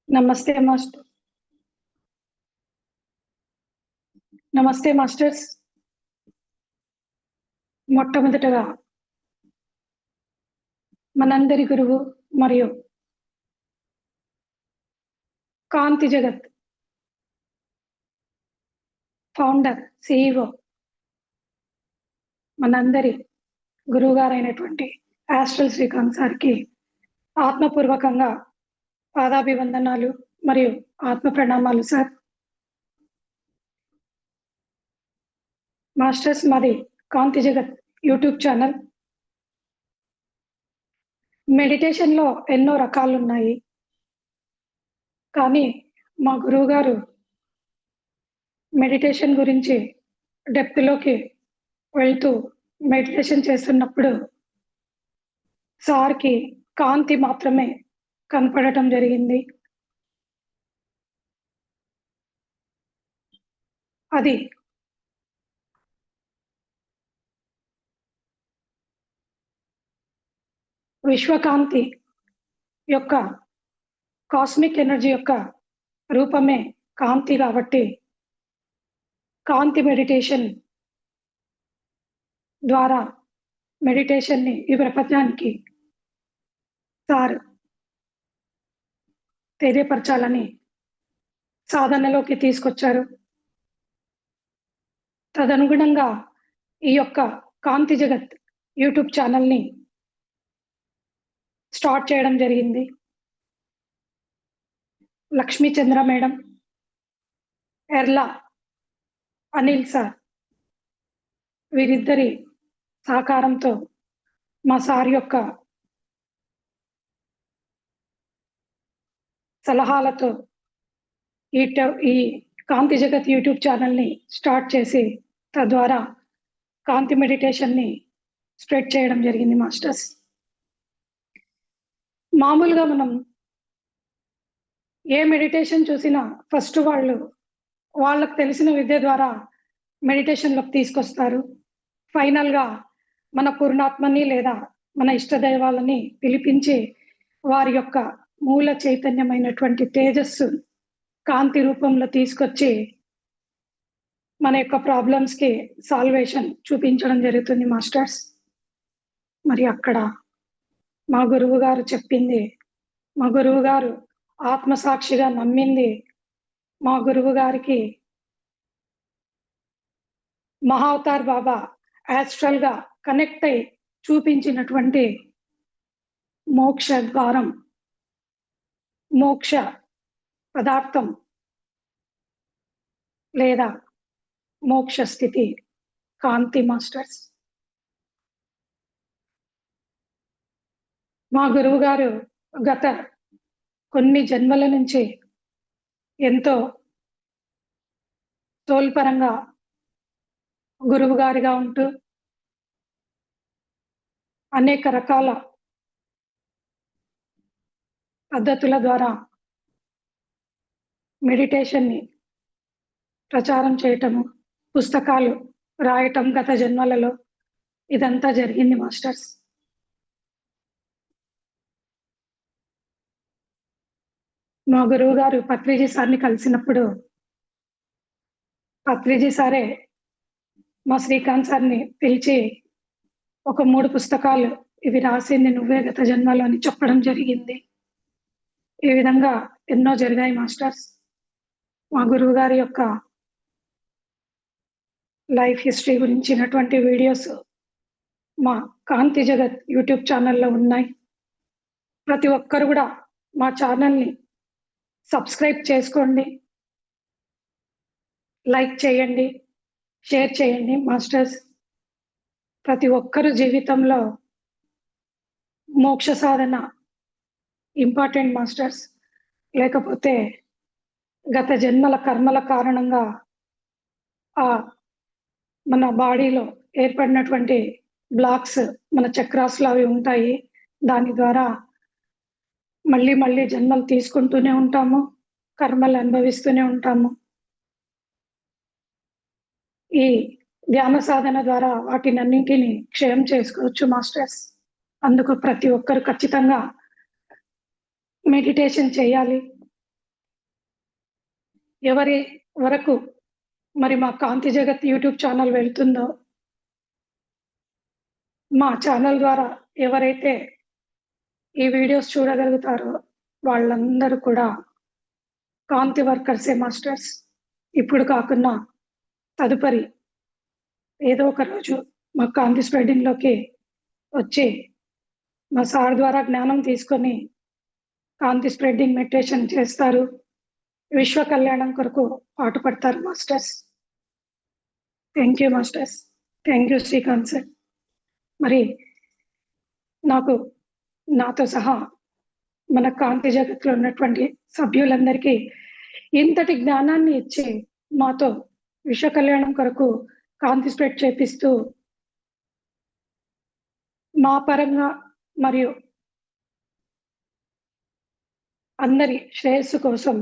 నమస్తే మాస్టర్. నమస్తే మాస్టర్స్. మొట్టమొదటగా మనందరి గురువు మరియు కాంతి జగత్ ఫౌండర్, సిఇఓ, మనందరి గురువుగారైనటువంటి ఆస్ట్రల్ శ్రీకాంత్ సార్కి ఆత్మపూర్వకంగా పాదాభివందనాలు మరియు ఆత్మ ప్రణామాలు సార్. మాస్టర్స్, మాది కాంతి జగత్ యూట్యూబ్ ఛానల్. మెడిటేషన్లో ఎన్నో రకాలు ఉన్నాయి, కానీ మా గురువు గారు మెడిటేషన్ గురించి డెప్త్లోకి వెళ్తూ మెడిటేషన్ చేస్తున్నప్పుడు సార్కి కాంతి మాత్రమే కనపడటం జరిగింది. అది విశ్వకాంతి యొక్క కాస్మిక్ ఎనర్జీ యొక్క రూపమే కాంతి కాబట్టి కాంతి మెడిటేషన్ ద్వారా మెడిటేషన్ని ఈ ప్రపంచానికి సార్ తెలియపరచాలని సాధనలోకి తీసుకొచ్చారు. తదనుగుణంగా ఈ యొక్క కాంతి జగత్ యూట్యూబ్ ఛానల్ని స్టార్ట్ చేయడం జరిగింది. లక్ష్మీ చంద్ర మేడం, ఎర్లా అనిల్ సార్ వీరిద్దరి సహకారంతో మా సార్ యొక్క సలహాలతో ఈ కాంతి జగత్ యూట్యూబ్ ఛానల్ని స్టార్ట్ చేసి తద్వారా కాంతి మెడిటేషన్ని స్ప్రెడ్ చేయడం జరిగింది మాస్టర్స్. మామూలుగా మనం ఏ మెడిటేషన్ చూసినా ఫస్ట్ వాళ్ళకు తెలిసిన విద్య ద్వారా మెడిటేషన్లోకి తీసుకొస్తారు. ఫైనల్గా మన పూర్ణాత్మని లేదా మన ఇష్టదైవాలని పిలిపించి వారి యొక్క మూల చైతన్యమైనటువంటి తేజస్సు కాంతి రూపంలో తీసుకొచ్చి మన యొక్క ప్రాబ్లమ్స్కి సాల్వేషన్ చూపించడం జరుగుతుంది మాస్టర్స్. మరి అక్కడ మా గురువు గారు చెప్పింది, మా గురువు గారు ఆత్మసాక్షిగా నమ్మింది, మా గురువు గారికి మహావతార్ బాబా యాస్ట్రల్గా కనెక్ట్ అయి చూపించినటువంటి మోక్ష ద్వారం, మోక్ష పదార్థం లేదా మోక్ష స్థితి కాంతి మాస్టర్స్. మా గురువు గారు గత కొన్ని జన్మల నుంచి ఎంతో తోల్పరంగా గురువు గారిగా ఉంటూ అనేక రకాల పద్ధతుల ద్వారా మెడిటేషన్ని ప్రచారం చేయటము, పుస్తకాలు రాయటం గత జన్మలలో ఇదంతా జరిగింది మాస్టర్స్. మా గురువు గారు పత్రిజీ సార్ని కలిసినప్పుడు పత్రిజీ సారే మా శ్రీకాంత్ సార్ని పిలిచి ఒక 3 పుస్తకాలు ఇవి రాసింది నువ్వే గత జన్మలో అని చెప్పడం జరిగింది. ఈ విధంగా ఎన్నో జరిగాయి మాస్టర్స్. మా గురువు గారి యొక్క లైఫ్ హిస్టరీ గురించినటువంటి వీడియోస్ మా కాంతి జగత్ యూట్యూబ్ ఛానల్లో ఉన్నాయి. ప్రతి ఒక్కరు కూడా మా ఛానల్ని సబ్స్క్రైబ్ చేసుకోండి, లైక్ చేయండి, షేర్ చేయండి మాస్టర్స్. ప్రతి ఒక్కరు జీవితంలో మోక్ష సాధన ఇంపార్టెంట్ మాస్టర్స్. లేకపోతే గత జన్మల కర్మల కారణంగా మన బాడీలో ఏర్పడినటువంటి బ్లాక్స్, మన చక్రాస్లో అవి ఉంటాయి. దాని ద్వారా మళ్ళీ మళ్ళీ జన్మలు తీసుకుంటూనే ఉంటాము, కర్మలు అనుభవిస్తూనే ఉంటాము. ఈ ధ్యాన సాధన ద్వారా వాటినన్నింటినీ క్షయం చేసుకోవచ్చు మాస్టర్స్. అందుకు ప్రతి ఒక్కరు ఖచ్చితంగా మెడిటేషన్ చేయాలి. ఎవరి వరకు మరి మా కాంతి జగత్ యూట్యూబ్ ఛానల్ వెళ్తుందో, మా ఛానల్ ద్వారా ఎవరైతే ఈ వీడియోస్ చూడగలుగుతారో వాళ్ళందరూ కూడా కాంతి వర్కర్సే మాస్టర్స్. ఇప్పుడు కాకున్నా తదుపరి ఏదో ఒక రోజు మా కాంతి స్ప్రెడింగ్‌లోకి వచ్చి మా సార్ ద్వారా జ్ఞానం తీసుకొని కాంతి స్ప్రెడ్డింగ్ మెడిటేషన్ చేస్తారు. విశ్వ కళ్యాణం కొరకు పాటుపడతారు masters. Thank you masters. Thank you Srikanth sir. మరి నాతో సహా మన కాంతి జగత్తులో ఉన్నటువంటి సభ్యులందరికీ ఇంతటి జ్ఞానాన్ని ఇచ్చి మాతో విశ్వ కళ్యాణం కొరకు కాంతి స్ప్రెడ్ చేపిస్తూ మా పరంగా మరియు అందరి శ్రేయస్సు కోసం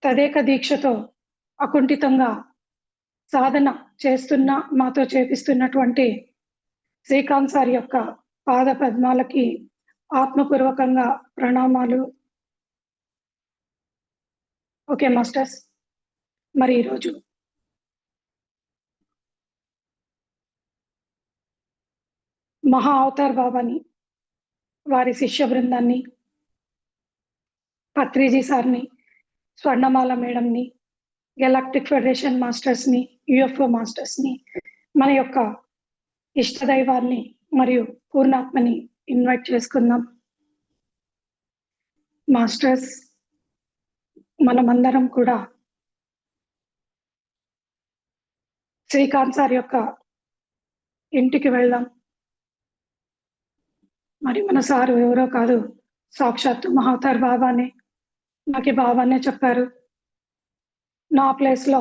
తదేక దీక్షతో అకుంఠితంగా సాధన చేస్తున్న మాతో చేపిస్తున్నటువంటి శ్రీకాంత్ సార్ యొక్క పాద పద్మాలకి ఆత్మపూర్వకంగా ప్రణామాలు. Okay masters. మరి ఈరోజు మహా అవతార్ బాబాని, వారి శిష్య బృందాన్ని, పత్రిజీ సార్ని, స్వర్ణమాల మేడంని, గెలాక్టిక్ ఫెడరేషన్ మాస్టర్స్ని, యుఎఫ్ఓ మాస్టర్స్ని, మన యొక్క ఇష్టదైవాన్ని మరియు పూర్ణాత్మని ఇన్వైట్ చేసుకుందాం. మాస్టర్స్, మనమందరం కూడా శ్రీకాంత్ సార్ యొక్క ఇంటికి వెళ్దాం. మరి మన సారు ఎవరో కాదు, సాక్షాత్తు మహావతార్ బాబానే. నాకు బాబానే చెప్పారు, నా ప్లేస్లో,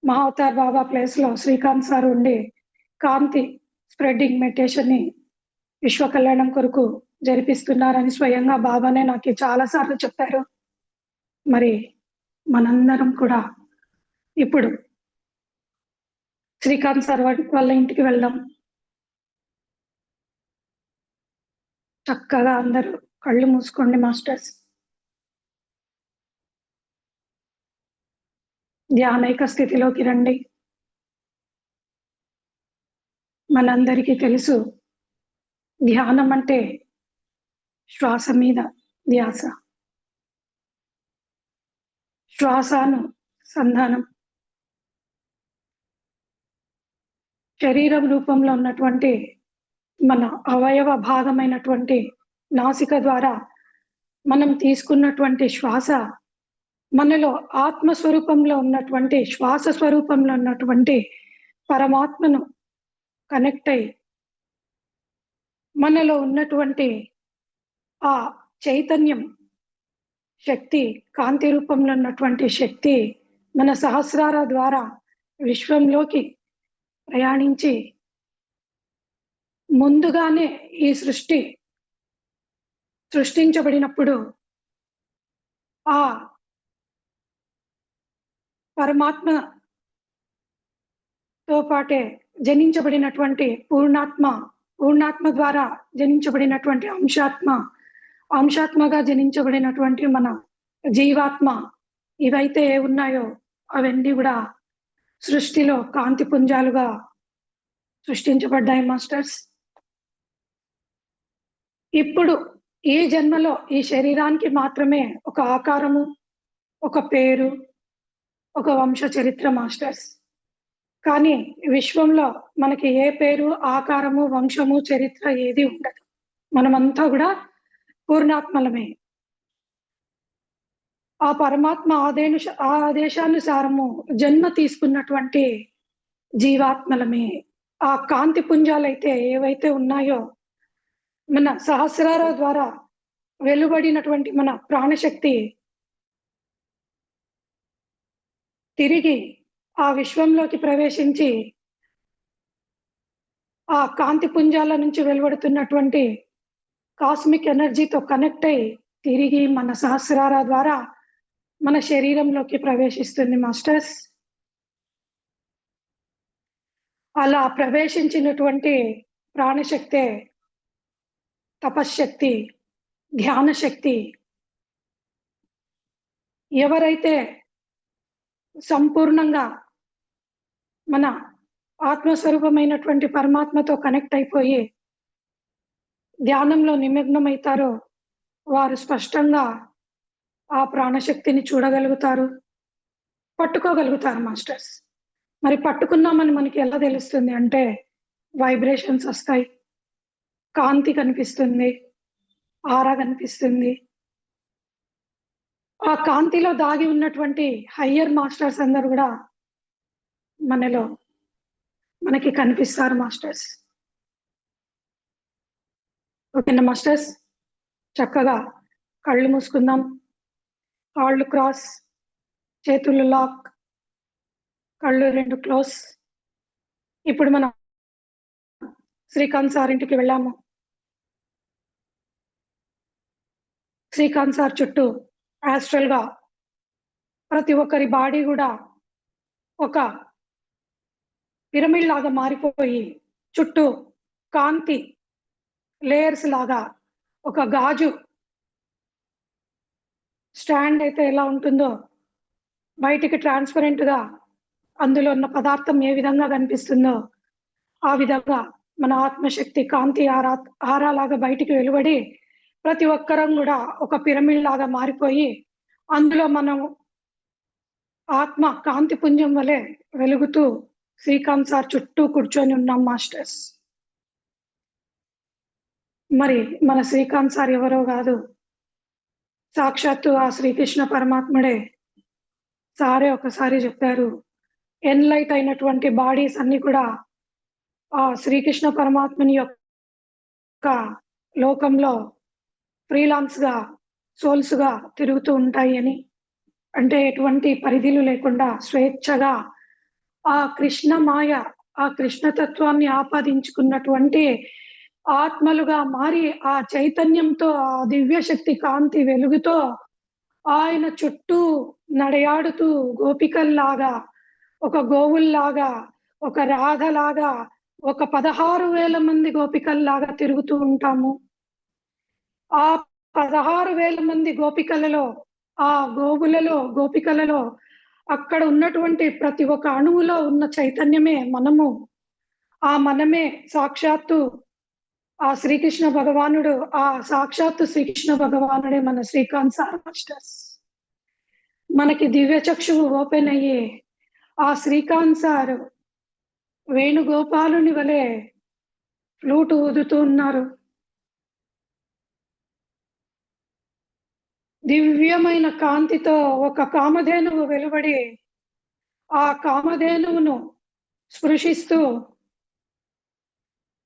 మహావతార్ బాబా ప్లేస్లో శ్రీకాంత్ సార్ ఉండి కాంతి స్ప్రెడ్డింగ్ మెడిటేషన్ని విశ్వ కళ్యాణం కొరకు జరిపిస్తున్నారని స్వయంగా బాబానే నాకు చాలాసార్లు చెప్పారు. మరి మనందరం కూడా ఇప్పుడు శ్రీకాంత్ సార్ వాళ్ళ ఇంటికి వెళ్దాం. చక్కగా అందరూ కళ్ళు మూసుకోండి మాస్టర్స్. ధ్యానైక స్థితిలోకి రండి. మనందరికీ తెలుసు, ధ్యానం అంటే శ్వాస మీద ధ్యాస, శ్వాసను సంధానం. శరీరం రూపంలో ఉన్నటువంటి మన అవయవ భాగమైనటువంటి నాసిక ద్వారా మనం తీసుకున్నటువంటి శ్వాస మనలో ఆత్మస్వరూపంలో ఉన్నటువంటి, శ్వాస స్వరూపంలో ఉన్నటువంటి పరమాత్మను కనెక్ట్ అయి మనలో ఉన్నటువంటి ఆ చైతన్యం శక్తి, కాంతి రూపంలో ఉన్నటువంటి శక్తి మన సహస్రార ద్వారా విశ్వంలోకి ప్రయాణించి ముందుగానే ఈ సృష్టించబడినప్పుడు ఆ పరమాత్మతో పాటే జనించబడినటువంటి పూర్ణాత్మ ద్వారా జనించబడినటువంటి అంశాత్మగా జనించబడినటువంటి మన జీవాత్మ, ఇవైతే ఉన్నాయో అవన్నీ కూడా సృష్టిలో కాంతి పుంజాలుగా సృష్టించబడ్డాయి మాస్టర్స్. ఇప్పుడు ఈ జన్మలో ఈ శరీరానికి మాత్రమే ఒక ఆకారము, ఒక పేరు, ఒక వంశ చరిత్ర మాస్టర్స్. కానీ విశ్వంలో మనకి ఏ పేరు, ఆకారము, వంశము, చరిత్ర ఏది ఉండదు. మనమంతా కూడా పూర్ణాత్మలమే. ఆ పరమాత్మ ఆదేశానుసారము జన్మ తీసుకున్నటువంటి జీవాత్మలమే. ఆ కాంతి పుంజాలైతే ఏవైతే ఉన్నాయో మన సహస్రార ద్వారా వెలువడినటువంటి మన ప్రాణశక్తి తిరిగి ఆ విశ్వంలోకి ప్రవేశించి ఆ కాంతి పుంజాల నుంచి వెలువడుతున్నటువంటి కాస్మిక్ ఎనర్జీతో కనెక్ట్ అయి తిరిగి మన సహస్రార ద్వారా మన శరీరంలోకి ప్రవేశిస్తుంది మాస్టర్స్. అలా ప్రవేశించినటువంటి ప్రాణశక్తే తపశ్శక్తి, ధ్యాన శక్తి. ఎవరైతే సంపూర్ణంగా మన ఆత్మస్వరూపమైనటువంటి పరమాత్మతో కనెక్ట్ అయిపోయి ధ్యానంలో నిమగ్నమవుతారో వారు స్పష్టంగా ఆ ప్రాణశక్తిని చూడగలుగుతారు, పట్టుకోగలుగుతారు మాస్టర్స్. మరి పట్టుకున్నామని మనకి ఎలా తెలుస్తుంది అంటే వైబ్రేషన్స్ వస్తాయి, కాంతి కనిపిస్తుంది, ఆరా కనిపిస్తుంది. ఆ కాంతిలో దాగి ఉన్నటువంటి హయ్యర్ మాస్టర్స్ అందరూ కూడా మనకి కనిపిస్తారు మాస్టర్స్. ఓకేనా మాస్టర్స్? చక్కగా కళ్ళు మూసుకుందాం, కాళ్ళు క్రాస్, చేతులు లాక్, కళ్ళు 2 క్లోజ్. ఇప్పుడు మనం శ్రీకాంత్ సార్ ఇంటికి వెళ్ళాము. శ్రీకాంత్ సార్ చుట్టూ యాస్ట్రల్ గా ప్రతి ఒక్కరి బాడీ కూడా ఒక పిరమిడ్ లాగా మారిపోయి చుట్టూ కాంతి లేయర్స్ లాగా ఒక గాజు స్టాండ్ అయితే ఎలా ఉంటుందో బయటికి ట్రాన్స్పరెంట్ గా అందులో ఉన్న పదార్థం ఏ విధంగా కనిపిస్తుందో ఆ విధంగా మన ఆత్మశక్తి కాంతి ఆరా లాగా బయటికి వెలువడి ప్రతి ఒక్కరం కూడా ఒక పిరమిడ్ లాగా మారిపోయి అందులో మనం ఆత్మ కాంతి పుంజం వలె వెలుగుతూ శ్రీకాంత్ సార్ చుట్టూ కూర్చొని ఉన్నాం మాస్టర్స్. మరి మన శ్రీకాంత్ సార్ ఎవరో కాదు, సాక్షాత్తు ఆ శ్రీకృష్ణ పరమాత్ముడే. సారే ఒకసారి చెప్పారు, ఎన్లైట్ అయినటువంటి బాడీస్ అన్ని కూడా ఆ శ్రీకృష్ణ పరమాత్మని యొక్క లోకంలో ఫ్రీలాన్స్ గా సోల్స్ గా తిరుగుతూ ఉంటాయి అని. అంటే ఎటువంటి పరిధులు లేకుండా స్వేచ్ఛగా ఆ కృష్ణ మాయ, ఆ కృష్ణతత్వాన్ని ఆపాదించుకున్నటువంటి ఆత్మలుగా మారి ఆ చైతన్యంతో, ఆ దివ్యశక్తి కాంతి వెలుగుతో ఆయన చుట్టూ నడయాడుతూ గోపికల్లాగా, ఒక గోవుల్లాగా, ఒక రాధలాగా, ఒక 16,000 మంది గోపికల్లాగా తిరుగుతూ ఉంటాము. ఆ 16,000 మంది గోపికలలో, ఆ గోవులలో, గోపికలలో అక్కడ ఉన్నటువంటి ప్రతి ఒక్క అణువులో ఉన్న చైతన్యమే మనము. ఆ మనమే సాక్షాత్తు ఆ శ్రీకృష్ణ భగవానుడు, ఆ సాక్షాత్తు శ్రీకృష్ణ భగవానుడే మన శ్రీకాంత్ సార్ మాస్టర్స్. మనకి దివ్య చక్షువు ఓపెన్ అయ్యి ఆ శ్రీకాంత్ సార్ వేణుగోపాలుని వలె ఫ్లూట్ ఊదుతూ ఉన్నారు. దివ్యమైన కాంతితో ఒక కామధేనువు వెలువడి ఆ కామధేనువును స్పృశిస్తూ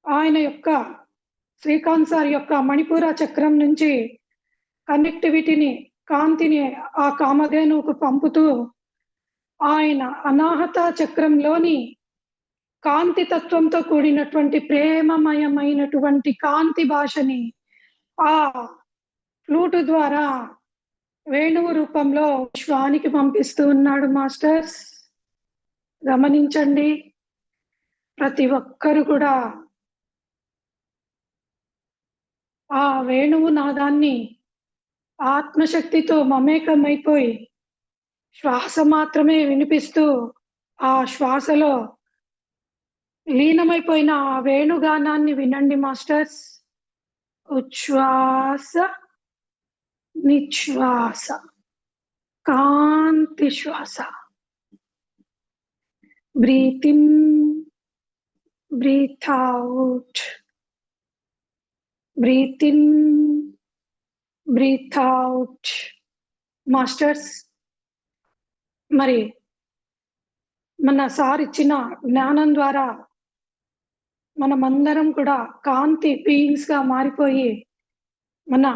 ఆయన యొక్క శ్రీకాంత్ సార్ యొక్క మణిపూర చక్రం నుంచి కనెక్టివిటీని, కాంతిని ఆ కామధేనువుకు పంపుతూ ఆయన అనాహత చక్రంలోని కాంతి తత్వంతో కూడినటువంటి ప్రేమమయమైనటువంటి కాంతి భాషని ఆ ఫ్లూటు ద్వారా వేణువు రూపంలో విశ్వానికి పంపిస్తూ ఉన్నాడు మాస్టర్స్. గమనించండి, ప్రతి ఒక్కరు కూడా ఆ వేణువు నాదాన్ని ఆత్మశక్తితో మమేకమైపోయి శ్వాస మాత్రమే వినిపిస్తూ ఆ శ్వాసలో లీనమైపోయిన ఆ వేణుగానాన్ని వినండి మాస్టర్స్. ఉచ్ఛ్వాస నిశ్వాస, కాంతి శ్వాస. Breathe in, breath out, breathe in, breath out. Masters, మరి మన సార్ ఇచ్చిన జ్ఞానం ద్వారా మనమందరం కూడా కాంతి బీయింగ్స్ గా మారిపోయి మన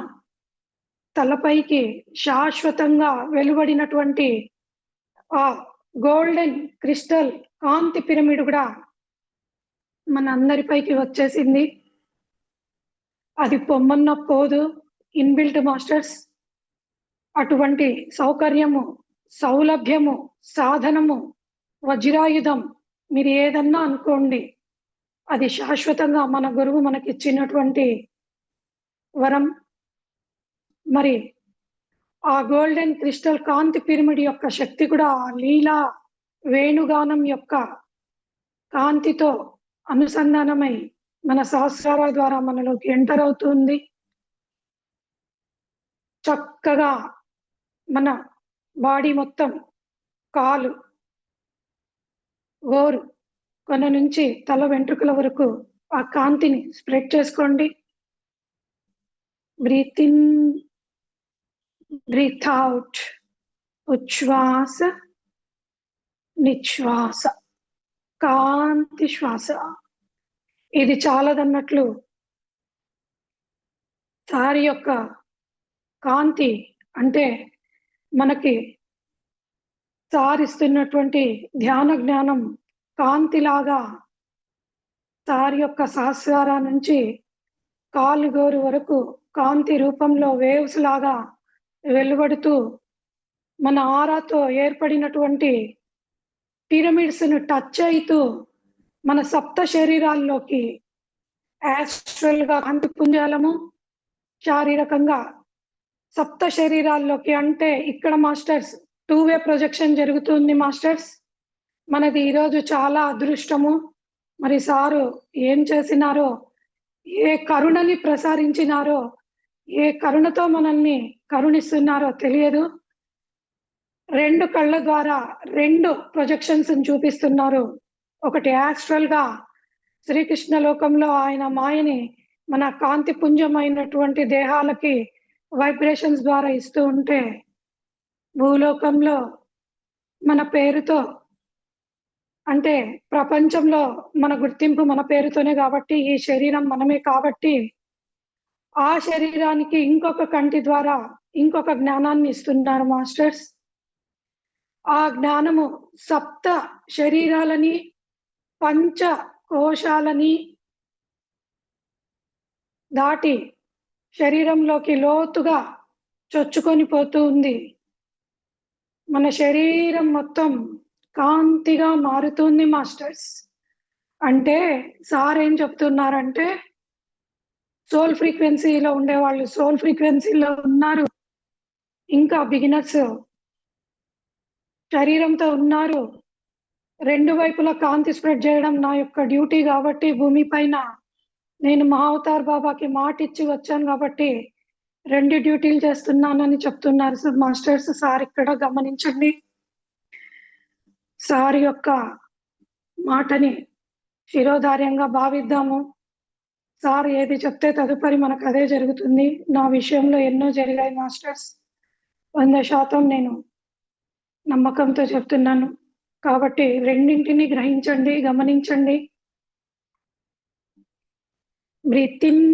తలపైకి శాశ్వతంగా వెలువడినటువంటి ఆ గోల్డెన్ క్రిస్టల్ కాంతి పిరమిడ్ కూడా మన అందరిపైకి వచ్చేసింది. అది పొమ్మన్న పోదు, ఇన్బిల్ట్ మాస్టర్స్. అటువంటి సౌకర్యము, సౌలభ్యము, సాధనము, వజ్రాయుధం మీరు ఏదన్నా అనుకోండి, అది శాశ్వతంగా మన గురువు మనకి ఇచ్చినటువంటి వరం. మరి ఆ గోల్డెన్ క్రిస్టల్ కాంతి పిరమిడ్ యొక్క శక్తి కూడా ఆ లీలా వేణుగానం యొక్క కాంతితో అనుసంధానమై మన సహస్రాల ద్వారా మనలోకి ఎంటర్ అవుతుంది. చక్కగా మన బాడీ మొత్తం కాలు, గోరు కొన నుంచి తల వెంట్రుకల వరకు ఆ కాంతిని స్ప్రెడ్ చేసుకోండి. Breathe in, breath out. ఉచ్ఛ్వాస, నిశ్వాస, కాంతి శ్వాస. ఇది చాలదన్నట్లు సారి యొక్క కాంతి అంటే మనకి సారిస్తున్నటువంటి ధ్యాన జ్ఞానం కాంతిలాగా సారి యొక్క సహస్రార నుంచి కాలు గోరు వరకు కాంతి రూపంలో వేవ్స్ లాగా వెలువడుతూ మన ఆరాతో ఏర్పడినటువంటి పిరమిడ్స్ ను టచ్ అవుతూ మన సప్త శరీరాల్లోకి యాస్ట్రల్ గా కాంతి పుంజాలము, శారీరకంగా సప్త శరీరాల్లోకి. అంటే ఇక్కడ మాస్టర్స్ 2-వే ప్రొజెక్షన్ జరుగుతుంది మాస్టర్స్. మనది ఈరోజు చాలా అదృష్టము. మరి సారు ఏం చేసినారో, ఏ కరుణని ప్రసారించినారో, ఏ కరుణతో మనల్ని కరుణిస్తున్నారో తెలియదు. 2 కళ్ళ ద్వారా 2 ప్రొజెక్షన్స్ చూపిస్తున్నారు. ఒకటి యాస్ట్రల్ గా శ్రీకృష్ణ లోకంలో ఆయన మాయని మన కాంతి పుంజమైనటువంటి దేహాలకి వైబ్రేషన్స్ ద్వారా ఇస్తూ ఉంటే, భూలోకంలో మన పేరుతో, అంటే ప్రపంచంలో మన గుర్తింపు మన పేరుతోనే కాబట్టి, ఈ శరీరం మనమే కాబట్టి, ఆ శరీరానికి ఇంకొక కంటి ద్వారా ఇంకొక జ్ఞానాన్ని ఇస్తున్నారు మాస్టర్స్. ఆ జ్ఞానము సప్త శరీరాలని, పంచ కోశాలని దాటి శరీరంలోకి లోతుగా చొచ్చుకొని పోతూ ఉంది. మన శరీరం మొత్తం కాంతిగా మారుతుంది మాస్టర్స్. అంటే సార్ ఏం చెప్తున్నారంటే, సోల్ ఫ్రీక్వెన్సీలో ఉండేవాళ్ళు సోల్ ఫ్రీక్వెన్సీలో ఉన్నారు, ఇంకా బిగినర్స్ శరీరంతో ఉన్నారు. 2 వైపులా కాంతి స్ప్రెడ్ చేయడం నా యొక్క డ్యూటీ కాబట్టి, భూమి పైన నేను మహావతార్ బాబాకి మాట ఇచ్చి వచ్చాను కాబట్టి 2 డ్యూటీలు చేస్తున్నానని చెప్తున్నారు సార్ మాస్టర్స్. సార్ ఇక్కడ గమనించండి. సార్ యొక్క మాటని శిరోధార్యంగా భావిద్దాము. సార్ ఏది చెప్తే తదుపరి మనకు అదే జరుగుతుంది. నా విషయంలో ఎన్నో జరిగాయి మాస్టర్స్. 100% నేను నమ్మకంతో చెప్తున్నాను. కాబట్టి రెండింటిని గ్రహించండి, గమనించండి. Breathe in,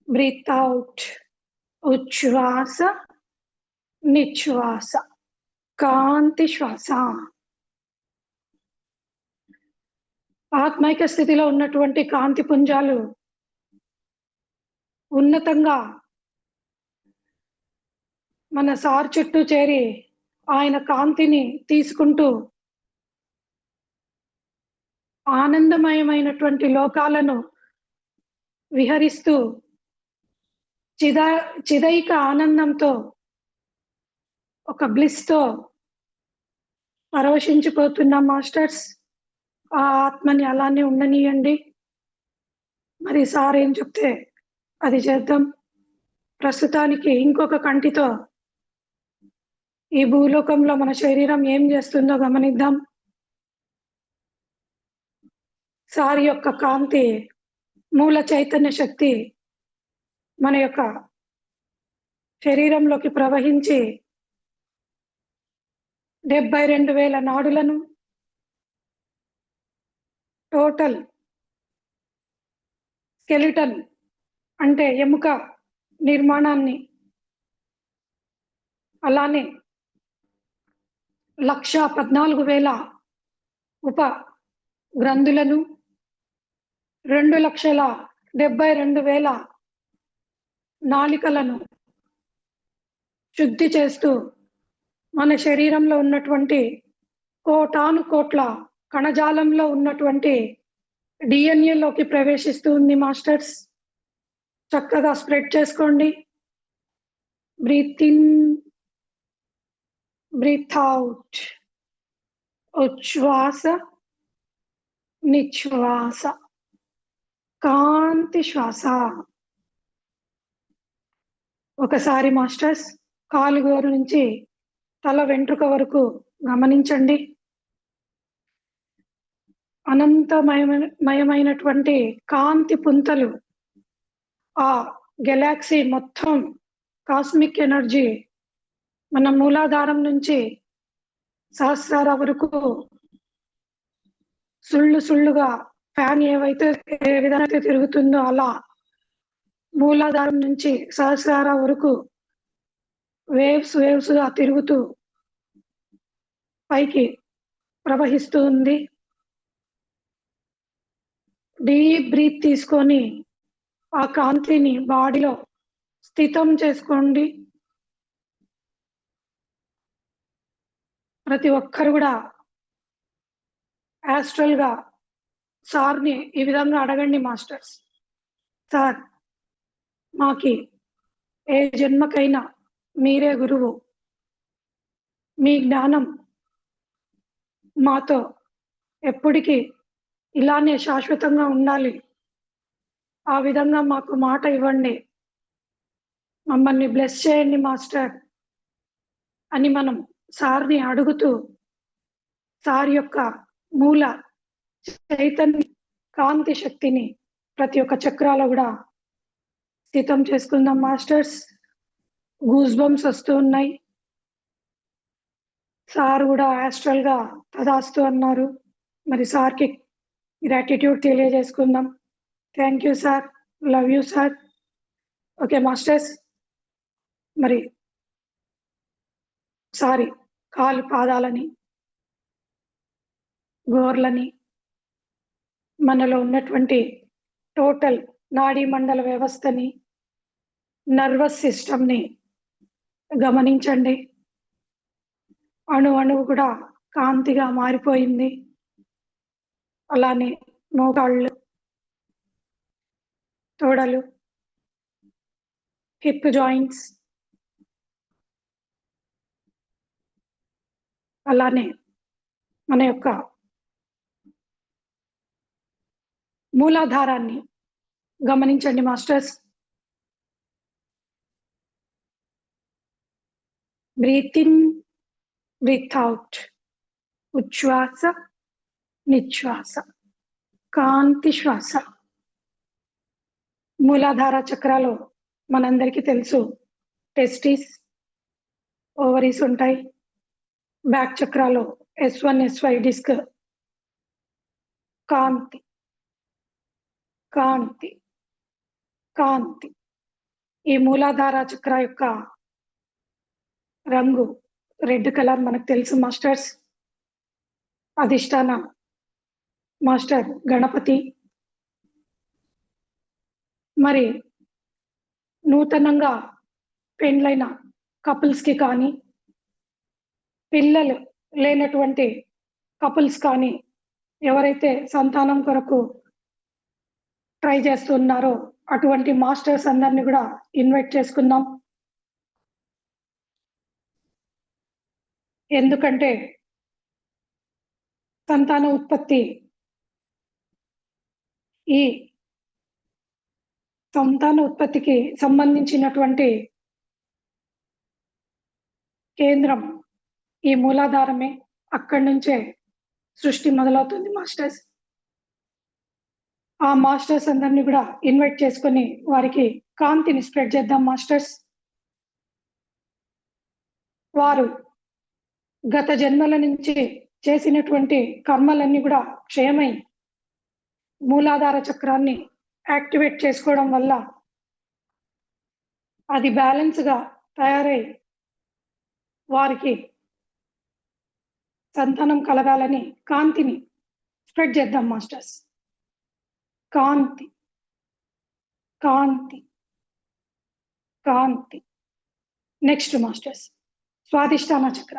breath out. ఉచ్ఛ్వాస, నిశ్వాస, కాంతి శ్వాస. ఆత్మైక స్థితిలో ఉన్నటువంటి కాంతి పుంజాలు ఉన్నతంగా మన సార్ చుట్టూ చేరి ఆయన కాంతిని తీసుకుంటూ ఆనందమయమైనటువంటి లోకాలను విహరిస్తూ చిదైక ఆనందంతో, ఒక బ్లిస్ తో పరవశించిపోతున్నాం మాస్టర్స్. ఆ ఆత్మని అలానే ఉండనీయండి. మరి సార్ ఏం చెప్తే అది చేద్దాం. ప్రస్తుతానికి ఇంకొక కంటితో ఈ భూలోకంలో మన శరీరం ఏం చేస్తుందో గమనిద్దాం. సార్ యొక్క కాంతి, మూల చైతన్య శక్తి మన యొక్క శరీరంలోకి ప్రవహించి 72,000 నాడులను, టోటల్ స్కెలిటన్ అంటే ఎముక నిర్మాణాన్ని, అలానే 1,14,000 ఉప గ్రంథులను, 2,72,000 నాళికలను శుద్ధి చేస్తూ మన శరీరంలో ఉన్నటువంటి కోటాను కోట్ల కణజాలంలో ఉన్నటువంటి డిఎన్ఏలోకి ప్రవేశిస్తూ ఉంది మాస్టర్స్. చక్కగా స్ప్రెడ్ చేసుకోండి. Breathe in, breath out. ఉచ్ఛ్వాస, నిశ్వాస. కాంతి శ్వాస. ఒకసారి మాస్టర్స్ కాలు గోరు నుంచి తల వెంట్రుక వరకు గమనించండి. అనంతమయమైనటువంటి కాంతి పుంతలు, ఆ గెలాక్సీ మొత్తం కాస్మిక్ ఎనర్జీ మన మూలాధారం నుంచి సహస్రార వరకు సుళ్ళుగా ఫ్యాన్ ఏ విధంగా అయితే తిరుగుతుందో అలా మూలాధారం నుంచి సహస్రార వరకు వేవ్స్ గా తిరుగుతూ పైకి ప్రవహిస్తూ ఉంది. డీప్ బ్రీత్ తీసుకొని ఆ కాంతిని బాడీలో స్థితం చేసుకోండి. ప్రతి ఒక్కరు కూడా యాస్ట్రల్ గా సార్ని ఈ విధంగా అడగండి. మాస్టర్స్, సార్, మాకి ఏ జన్మకైనా మీరే గురువు, మీ జ్ఞానం మాతో ఎప్పటికీ ఇలానే శాశ్వతంగా ఉండాలి. ఆ విధంగా మాకు మాట ఇవ్వండి, మమ్మల్ని బ్లెస్ చేయండి మాస్టర్ అని మనం సార్ని అడుగుతూ సార్ యొక్క మూల చైతన్య కాంతి శక్తిని ప్రతి ఒక్క చక్రాలో కూడా స్థితం చేసుకుందాం. మాస్టర్స్, గూస్ బంప్స్ వస్తూ ఉన్నాయి. సార్ కూడా యాస్ట్రల్ గా తదాస్తు అన్నారు. మరి సార్కి గ్రాటిట్యూడ్ తెలియజేసుకుందాం. Thank you sir, love you sir. Okay masters, మరి సారి కాలు పాదాలని, గోర్లని, మనలో ఉన్నటువంటి టోటల్ నాడీ మండల వ్యవస్థని, నర్వస్ సిస్టమ్ని గమనించండి. అణువు కూడా కాంతిగా మారిపోయింది. అలానే మోకాళ్ళు, తోడలు, హిప్ జాయింట్స్, అలానే మన యొక్క మూలాధారాన్ని గమనించండి. Masters, breath in, breath out. ఉచ్ఛ్వాస, నిశ్వాస. కాంతి శ్వాస. మూలాధార చక్రాలు మనందరికీ తెలుసు, టెస్టిస్, ఓవరీస్ ఉంటాయి. బ్యాక్ చక్రాలో S1 S5 డిస్క్. కాంతి, కాంతి, కాంతి. ఈ మూలాధార చక్ర యొక్క రంగు రెడ్ కలర్ మనకు తెలుసు. మాస్టర్స్, అధిష్టాన మాస్టర్ గణపతి. మరి నూతనంగా పెండ్లైన కపుల్స్ కి కానీ, పిల్లలు లేనటువంటి కపుల్స్ కానీ, ఎవరైతే సంతానం కొరకు ట్రై చేస్తున్నారో అటువంటి మాస్టర్స్ అందరినీ కూడా ఇన్వైట్ చేసుకుందాం. ఎందుకంటే సంతాన ఉత్పత్తి, ఈ సంతాన ఉత్పత్తికి సంబంధించినటువంటి కేంద్రం ఈ మూలాధారమే. అక్కడి నుంచే సృష్టి మొదలవుతుంది. మాస్టర్స్, ఆ మాస్టర్స్ అందరినీ కూడా ఇన్వైట్ చేసుకొని వారికి కాంతిని స్ప్రెడ్ చేద్దాం. మాస్టర్స్, వారు గత జన్మల నుంచి చేసినటువంటి కర్మలన్నీ కూడా క్షయమై మూలాధార చక్రాన్ని యాక్టివేట్ చేసుకోవడం వల్ల అది బ్యాలెన్స్ గా తయారై వారికి సంతానం కలగాలని కాంతిని స్ప్రెడ్ చేద్దాం. మాస్టర్స్, కాంతి, కాంతి, కాంతి. నెక్స్ట్ మాస్టర్స్, స్వాదిష్టాన చక్ర.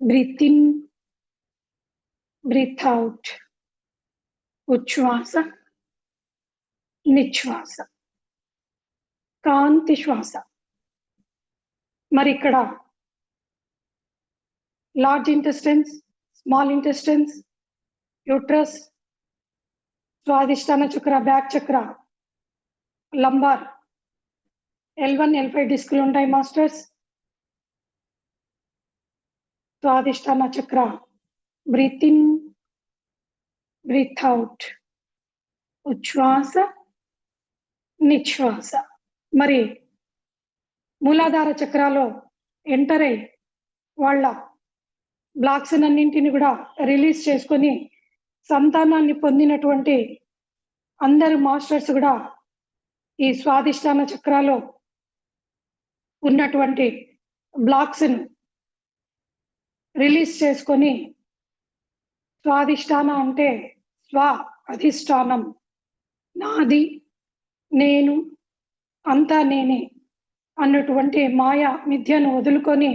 Breath in, breath out. ఉచ్ఛ్వాస, నిశ్వాస. కాంతి శ్వాస. మరి ఇక్కడ large intestines, small intestines, uterus, స్వాదిష్టాన చక్ర, బ్యాక్ చక్ర, లంబార్, L1, L5 డిస్కులు ఉంటాయి మాస్టర్స్. స్వాదిష్టాన చక్ర, బ్రీత్ ఇన్, బ్రీత్ అవుట్, ఉచ్ఛ్వాస, నిశ్వాస. మరి మూలాధార చక్రాలో ఎంటర్ అయి వాళ్ళ బ్లాక్స్ అన్నింటిని కూడా రిలీజ్ చేసుకొని సంతానాన్ని పొందినటువంటి అందరు మాస్టర్స్ కూడా ఈ స్వాదిష్టాన చక్రాలో ఉన్నటువంటి బ్లాక్స్ రిలీజ్ చేసుకొని స్వాదిష్టాన అంటే స్వ అధిష్టానం, నాది, నేను, అంతా నేనే అన్నటువంటి మాయా మిథ్యను వదులుకొని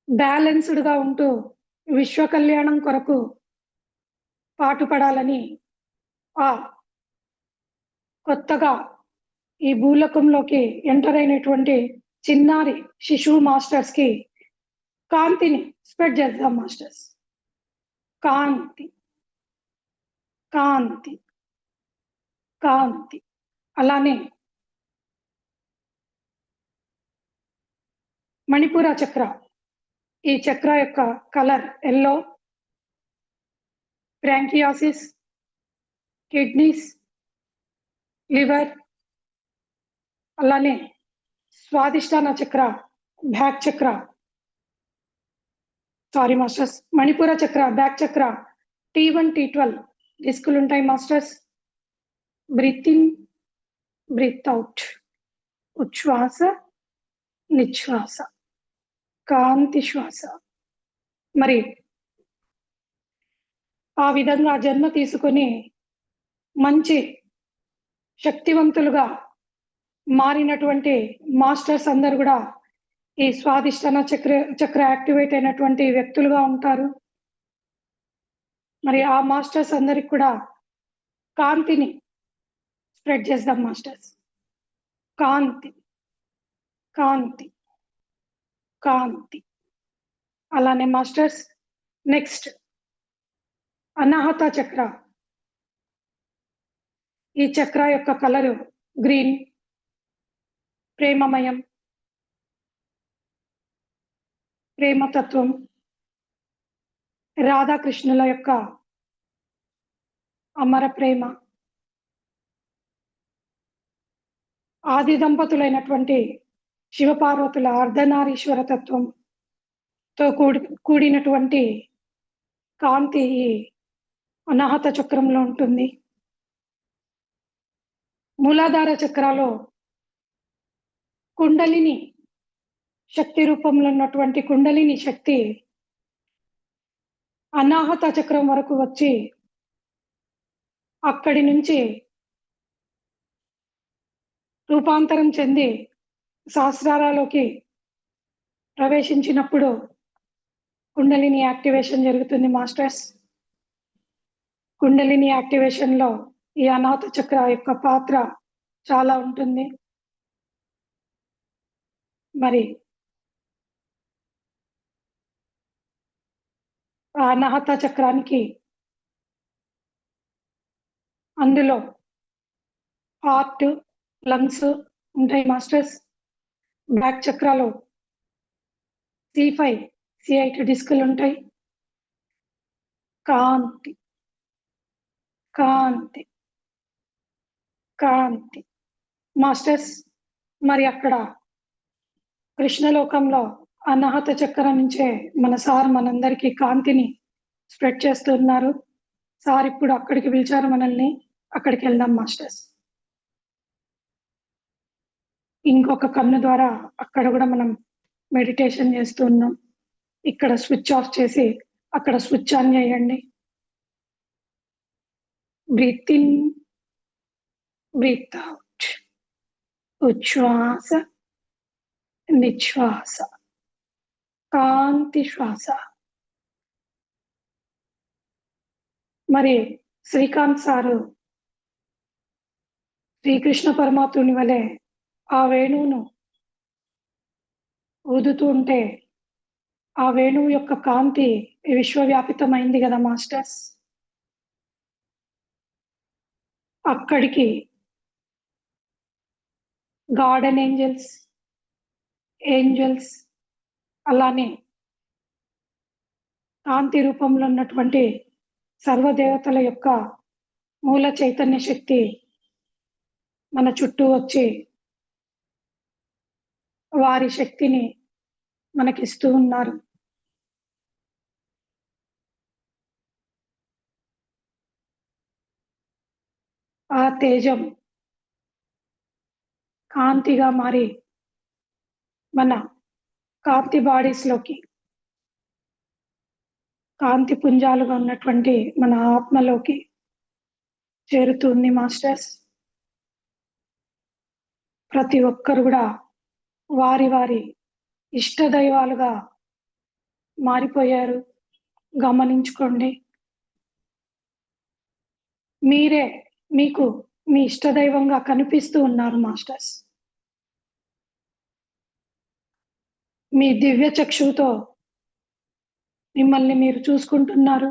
బ్యాలెన్స్డ్గా ఉంటూ విశ్వ కళ్యాణం కొరకు పాటుపడాలని ఆ కొత్తగా ఈ భూలోకంలోకి ఎంటర్ అయినటువంటి చిన్నారి శిశువు మాస్టర్స్ కి కాంతిని స్ప్రెడ్ చేద్దాం మాస్టర్స్. కాంతి, కాంతి, కాంతి. అలానే మణిపూర చక్ర, ఈ చక్ర యొక్క కలర్ ఎల్లో. బ్రాంకియాసిస్, కిడ్నీస్, లివర్, అలానే స్వాదిష్టాన చక్ర, బ్యాక్ చక్ర, సారీ మాస్టర్స్, మణిపూర చక్ర, బ్యాక్ చక్ర, T1, T12 డిస్కులు ఉంటాయి masters. Breath in, breath out, ఉచ్ఛ్వాస, నిశ్వాస, కాంతి శ్వాస. మరి ఆ విధంగా జన్మ తీసుకొని మంచి శక్తివంతులుగా మారినటువంటి మాస్టర్స్ అందరు కూడా ఈ స్వాదిష్టాన చక్ర యాక్టివేట్ అయినటువంటి వ్యక్తులుగా ఉంటారు. మరి ఆ మాస్టర్స్ అందరికి కూడా కాంతిని స్ప్రెడ్ చేద్దాం మాస్టర్స్. కాంతి, కాంతి, కాంతి. అలానే మాస్టర్స్ నెక్స్ట్ అనాహత చక్ర, ఈ చక్ర యొక్క కలరు గ్రీన్, ప్రేమమయం, ప్రేమతత్వం, రాధాకృష్ణుల యొక్క అమర ప్రేమ, ఆది దంపతులైనటువంటి శివపార్వతుల అర్ధనారీశ్వర తత్వంతో కూడినటువంటి కాంతి ఈ అనాహత చక్రంలో ఉంటుంది. మూలాధార చక్రాలో కుండలిని శక్తి రూపంలో ఉన్నటువంటి కుండలిని శక్తి అనాహత చక్రం వరకు వచ్చి అక్కడి నుంచి రూపాంతరం చెంది సహస్రారాలోకి ప్రవేశించినప్పుడు కుండలిని యాక్టివేషన్ జరుగుతుంది మాస్టర్స్. కుండలిని యాక్టివేషన్ లో ఈ అనాహత చక్ర యొక్క పాత్ర చాలా ఉంటుంది. మరి ఆ అనాహత చక్రానికి అందులో హార్ట్, లంగ్స్ ఉంటాయి మాస్టర్స్. బ్యాక్ చక్రాలో C5, C8 డిస్కులు ఉంటాయి. కాంతి, కాంతి, కాంతి మాస్టర్స్. మరి అక్కడ కృష్ణలోకంలో అనాహత చక్ర నుంచే మన సార్ మనందరికీ కాంతిని స్ప్రెడ్ చేస్తున్నారు. సార్ ఇప్పుడు అక్కడికి పిలిచారు మనల్ని, అక్కడికి వెళ్దాం మాస్టర్స్. ఇంకొక కన్ను ద్వారా అక్కడ కూడా మనం మెడిటేషన్ చేస్తున్నాం. ఇక్కడ స్విచ్ ఆఫ్ చేసి అక్కడ స్విచ్ ఆన్ చేయండి. బ్రీత్ ఇన్, బ్రీత్ అవుట్, ఉచ్ఛ్వాస, నిశ్వాస, కాంతి శ్వాస. మరి శ్రీకాంత్ సారు శ్రీకృష్ణ పరమాత్ముని వలె ఆ వేణువును ఊదుతూ ఉంటే ఆ వేణువు యొక్క కాంతి విశ్వవ్యాపితమైంది కదా మాస్టర్స్. అక్కడికి గార్డెన్ ఏంజల్స్, ఏంజల్స్, అలానే కాంతి రూపంలో ఉన్నటువంటి సర్వదేవతల యొక్క మూల చైతన్య శక్తి మన చుట్టూ వచ్చి వారి శక్తిని మనకిస్తూ ఉన్నారు. ఆ తేజం కాంతిగా మారి మన కాంతి బాడీస్ లోకి, కాంతి పుంజాలుగా ఉన్నటువంటి మన ఆత్మలోకి చేరుతుంది మాస్టర్స్. ప్రతి ఒక్కరు కూడా వారి వారి ఇష్ట దైవాలుగా మారిపోయారు. గమనించుకోండి. మీరే మీకు మీ ఇష్టదైవంగా కనిపిస్తూ ఉన్నారు మాస్టర్స్. మీ దివ్య చక్షువుతో మిమ్మల్ని మీరు చూసుకుంటున్నారు.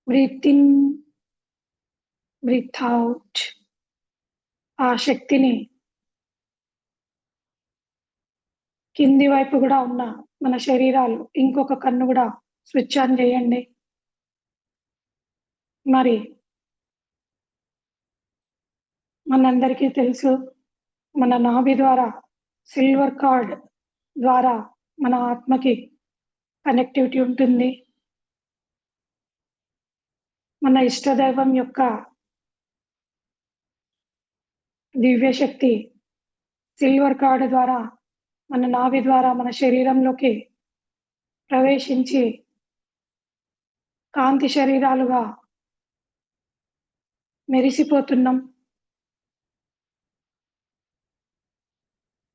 Breathe in, breath out. ఆ శక్తిని కింది వైపు కూడా ఉన్న మన శరీరాలు, ఇంకొక కన్ను కూడా స్విచ్ ఆన్ చేయండి. మరి మనందరికీ తెలుసు, మన నాభి ద్వారా, సిల్వర్ కార్డ్ ద్వారా మన ఆత్మకి కనెక్టివిటీ ఉంటుంది. మన ఇష్టదైవం యొక్క దివ్య శక్తి సిల్వర్ కార్డ్ ద్వారా మన నాభి ద్వారా మన శరీరంలోకి ప్రవేశించి కాంతి శరీరాలుగా మెరిసిపోతున్నాం.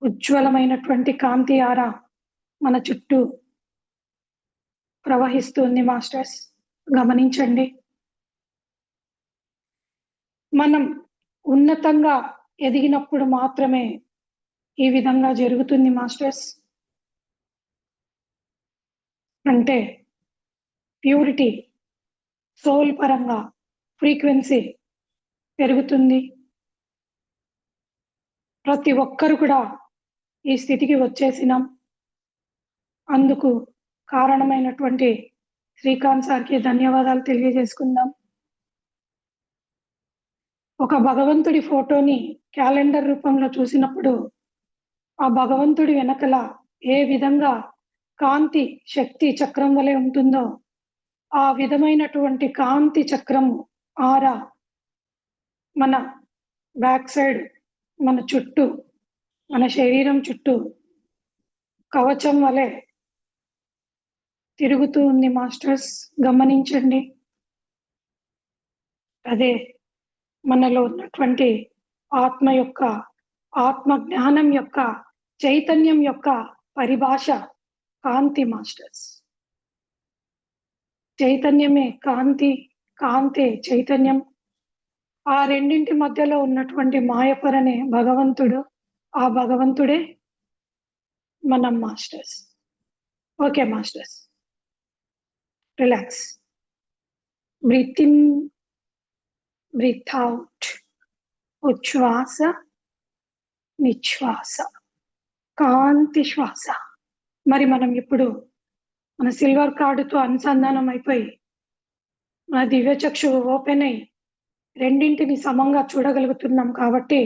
ఉజ్వలమైనటువంటి కాంతి ఆరా మన చుట్టూ ప్రవహిస్తుంది మాస్టర్స్. గమనించండి. మనం ఉన్నతంగా ఎదిగినప్పుడు మాత్రమే ఈ విధంగా జరుగుతుంది మాస్టర్స్. అంటే ప్యూరిటీ, సోల్ పరంగా ఫ్రీక్వెన్సీ పెరుగుతుంది. ప్రతి ఒక్కరు కూడా ఈ స్థితికి వచ్చేసినాం. అందుకు కారణమైనటువంటి శ్రీకాంత్ సార్కి ధన్యవాదాలు తెలియజేసుకుందాం. ఒక భగవంతుడి ఫోటోని క్యాలెండర్ రూపంలో చూసినప్పుడు ఆ భగవంతుడి వెనకల ఏ విధంగా కాంతి శక్తి చక్రం వలె ఉంటుందో ఆ విధమైనటువంటి కాంతి చక్రం ఆరా మన బ్యాక్ సైడ్, మన చుట్టూ, మన శరీరం చుట్టూ కవచం వలె తిరుగుతూ ఉంది మాస్టర్స్. గమనించండి. అదే మనలో ఉన్నటువంటి ఆత్మ యొక్క, ఆత్మ జ్ఞానం యొక్క, చైతన్యం యొక్క పరిభాష కాంతి మాస్టర్స్. చైతన్యమే కాంతి, కాంతే చైతన్యం. ఆ రెండింటి మధ్యలో ఉన్నటువంటి మాయపరనే భగవంతుడు. ఆ భగవంతుడే మనం masters. Okay masters, relax. Breathe in, breath out. ఉచ్ఛ్వాస, నిశ్వాస, కాంతి శ్వాస. మరి మనం ఇప్పుడు మన సిల్వర్ కార్డుతో అనుసంధానం అయిపోయి మన దివ్య చక్షువు ఓపెన్ అయి రెండింటిని సమంగా చూడగలుగుతున్నాం. కాబట్టి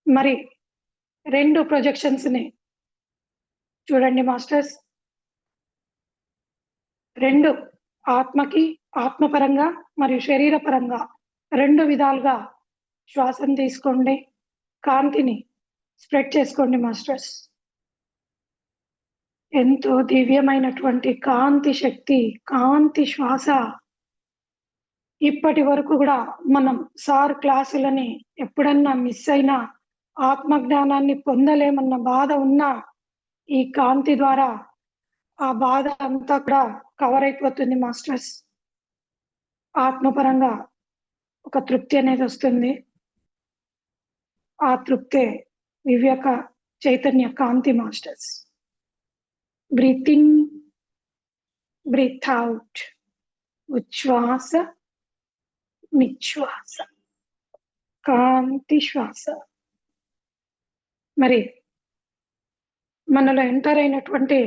మరి రెండు ప్రొజెక్షన్స్ ని చూడండి మాస్టర్స్. రెండు ఆత్మకి, ఆత్మపరంగా మరియు శరీరపరంగా రెండు విధాలుగా శ్వాసను తీసుకోండి. కాంతిని స్ప్రెడ్ చేసుకోండి మాస్టర్స్. ఎంతో దివ్యమైనటువంటి కాంతి శక్తి, కాంతి శ్వాస. ఇప్పటి వరకు కూడా మనం సార్ క్లాసులని ఎప్పుడన్నా మిస్ అయినా, ఆత్మజ్ఞానాన్ని పొందలేమన్న బాధ ఉన్నా ఈ కాంతి ద్వారా ఆ బాధ అంతా కూడా కవర్ అయిపోతుంది మాస్టర్స్. ఆత్మపరంగా ఒక తృప్తి అనేది వస్తుంది. ఆ తృప్తే వివేక చైతన్య కాంతి masters. Breath in, breath out, ఉచ్ఛ్వాస నిశ్వాస, కాంతి శ్వాస. మరి మనలో ఎంటర్ అయినటువంటి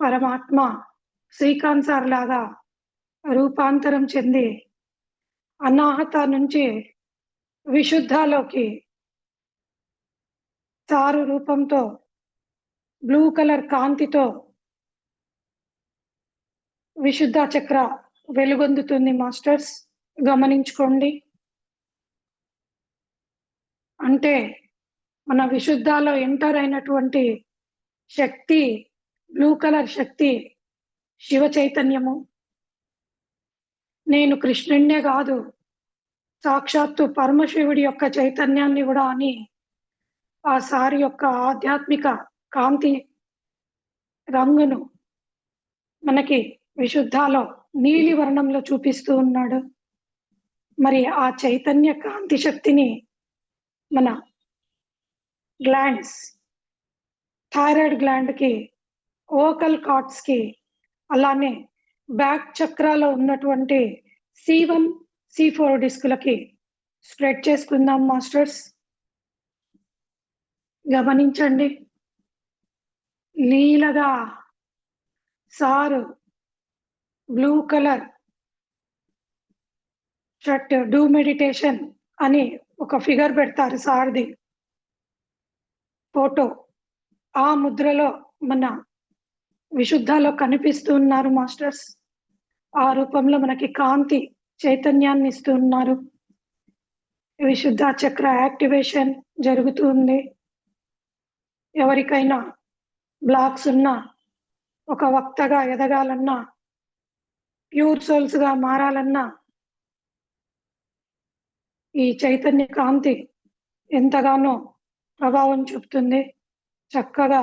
పరమాత్మ శ్రీకాంత్ సార్ లాగా రూపాంతరం చెంది అనాహత నుంచి విశుద్ధాలోకి చారు రూపంతో బ్లూ కలర్ కాంతితో విశుద్ధ చక్ర వెలుగొందుతుంది మాస్టర్స్. గమనించుకోండి. అంటే మన విశుద్ధాలో ఎంటర్ అయినటువంటి శక్తి, బ్లూ కలర్ శక్తి శివ చైతన్యము. నేను కృష్ణుణ్ణే కాదు, సాక్షాత్తు పరమశివుడి యొక్క చైతన్యాన్ని కూడా అని ఆ సారి యొక్క ఆధ్యాత్మిక కాంతి రంగును మనకి విశుద్ధాలో నీలి వర్ణంలో చూపిస్తూ ఉన్నాడు. మరి ఆ చైతన్య కాంతి శక్తిని మన గ్లాండ్స్, థైరాయిడ్ గ్లాండ్ కి, ఓకల్ కార్డ్స్ కి, అలానే బ్యాక్ చక్రాలో ఉన్నటువంటి C1, C4 డిస్కులకి స్ప్రెడ్ చేసుకుందాం మాస్టర్స్. గమనించండి. లీలగా sir blue colour shirt, do meditation అని ఒక ఫిగర్ పెడతారు సార్ది ఫోటో. ఆ ముద్రలో మన విశుద్ధాలో కనిపిస్తూ ఉన్నారు మాస్టర్స్. ఆ రూపంలో మనకి కాంతి చైతన్యాన్ని ఇస్తూ ఉన్నారు. విశుద్ధ చక్ర యాక్టివేషన్ జరుగుతుంది. ఎవరికైనా బ్లాక్స్ ఉన్నా, ఒక వక్తగా ఎదగాలన్నా, ప్యూర్ సోల్స్ గా మారాలన్నా ఈ చైతన్య కాంతి ఎంతగానో ప్రభావం చూపుతుంది. చక్కగా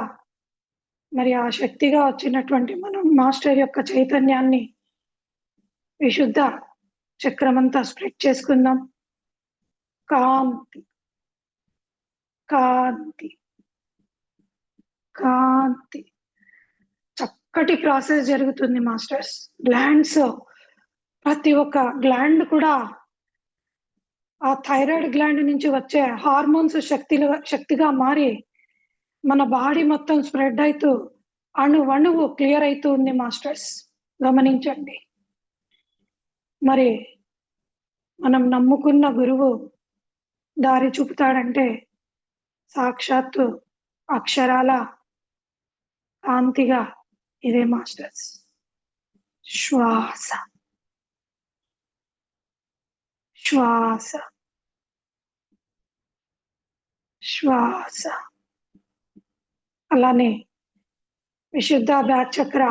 మరి ఆ శక్తిగా వచ్చినటువంటి మనం మాస్టర్ యొక్క చైతన్యాన్ని విశుద్ధ చక్రమంతా స్ప్రెడ్ చేసుకుందాం. కాంతి, కాంతి, కాంతి. చక్కటి ప్రాసెస్ జరుగుతుంది మాస్టర్స్. గ్లాండ్స్, ప్రతి ఒక్క గ్లాండ్ కూడా ఆ థైరాయిడ్ గ్లాండ్ నుంచి వచ్చే హార్మోన్స్ శక్తిగా మారి మన బాడీ మొత్తం స్ప్రెడ్ అవుతూ అణువణువు క్లియర్ అవుతూ ఉంది మాస్టర్స్. గమనించండి. మరి మనం నమ్ముకున్న గురువు దారి చూపుతాడంటే సాక్షాత్తు అక్షరాల కాంతిగా ఇదే మాస్టర్స్. శ్వాస, శ్వాస, శ్వాస. అలానే విశుద్ధ బ్యాక్ చక్ర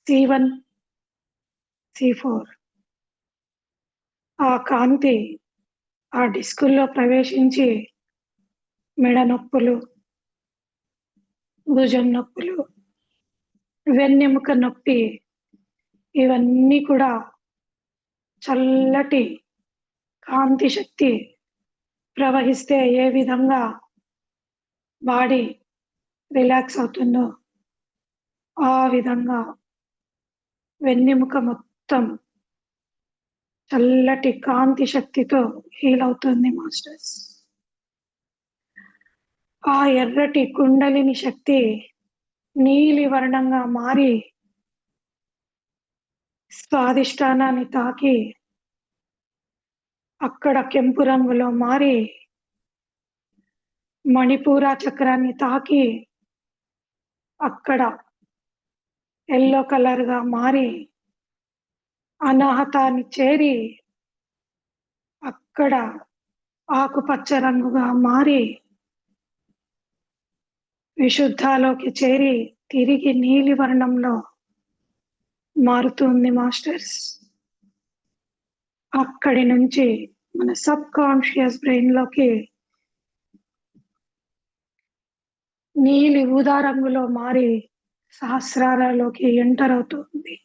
C1, C4 ఆ కాంతి ఆ డిస్కుల్లో ప్రవేశించి మెడ నొప్పులు, భుజం నొప్పులు, వెన్నెముక నొప్పి, ఇవన్నీ కూడా చల్లటి కాంతి శక్తి ప్రవహిస్తే ఏ విధంగా బాడీ రిలాక్స్ అవుతుందో ఆ విధంగా వెన్నెముక మొత్తం చల్లటి కాంతి శక్తితో హీల్ అవుతుంది మాస్టర్స్. ఆ ఎర్రటి కుండలిని శక్తి నీలి వర్ణంగా మారి స్వాదిష్టానాన్ని తాకి అక్కడ కెంపు రంగులో మారి మణిపూర చక్రాన్ని తాకి అక్కడ ఎల్లో కలర్ గా మారి అనాహతాన్ని చేరి అక్కడ ఆకుపచ్చ రంగుగా మారి విశుద్ధాలోకి చేరి తిరిగి నీలి వర్ణంలో మారుతుంది మాస్టర్స్. అక్కడి నుంచి మన సబ్ కాన్షియస్ బ్రెయిన్ లోకి నీలి ఊదా రంగులో మారి సహస్రారలోకి ఎంటర్ అవుతుంది.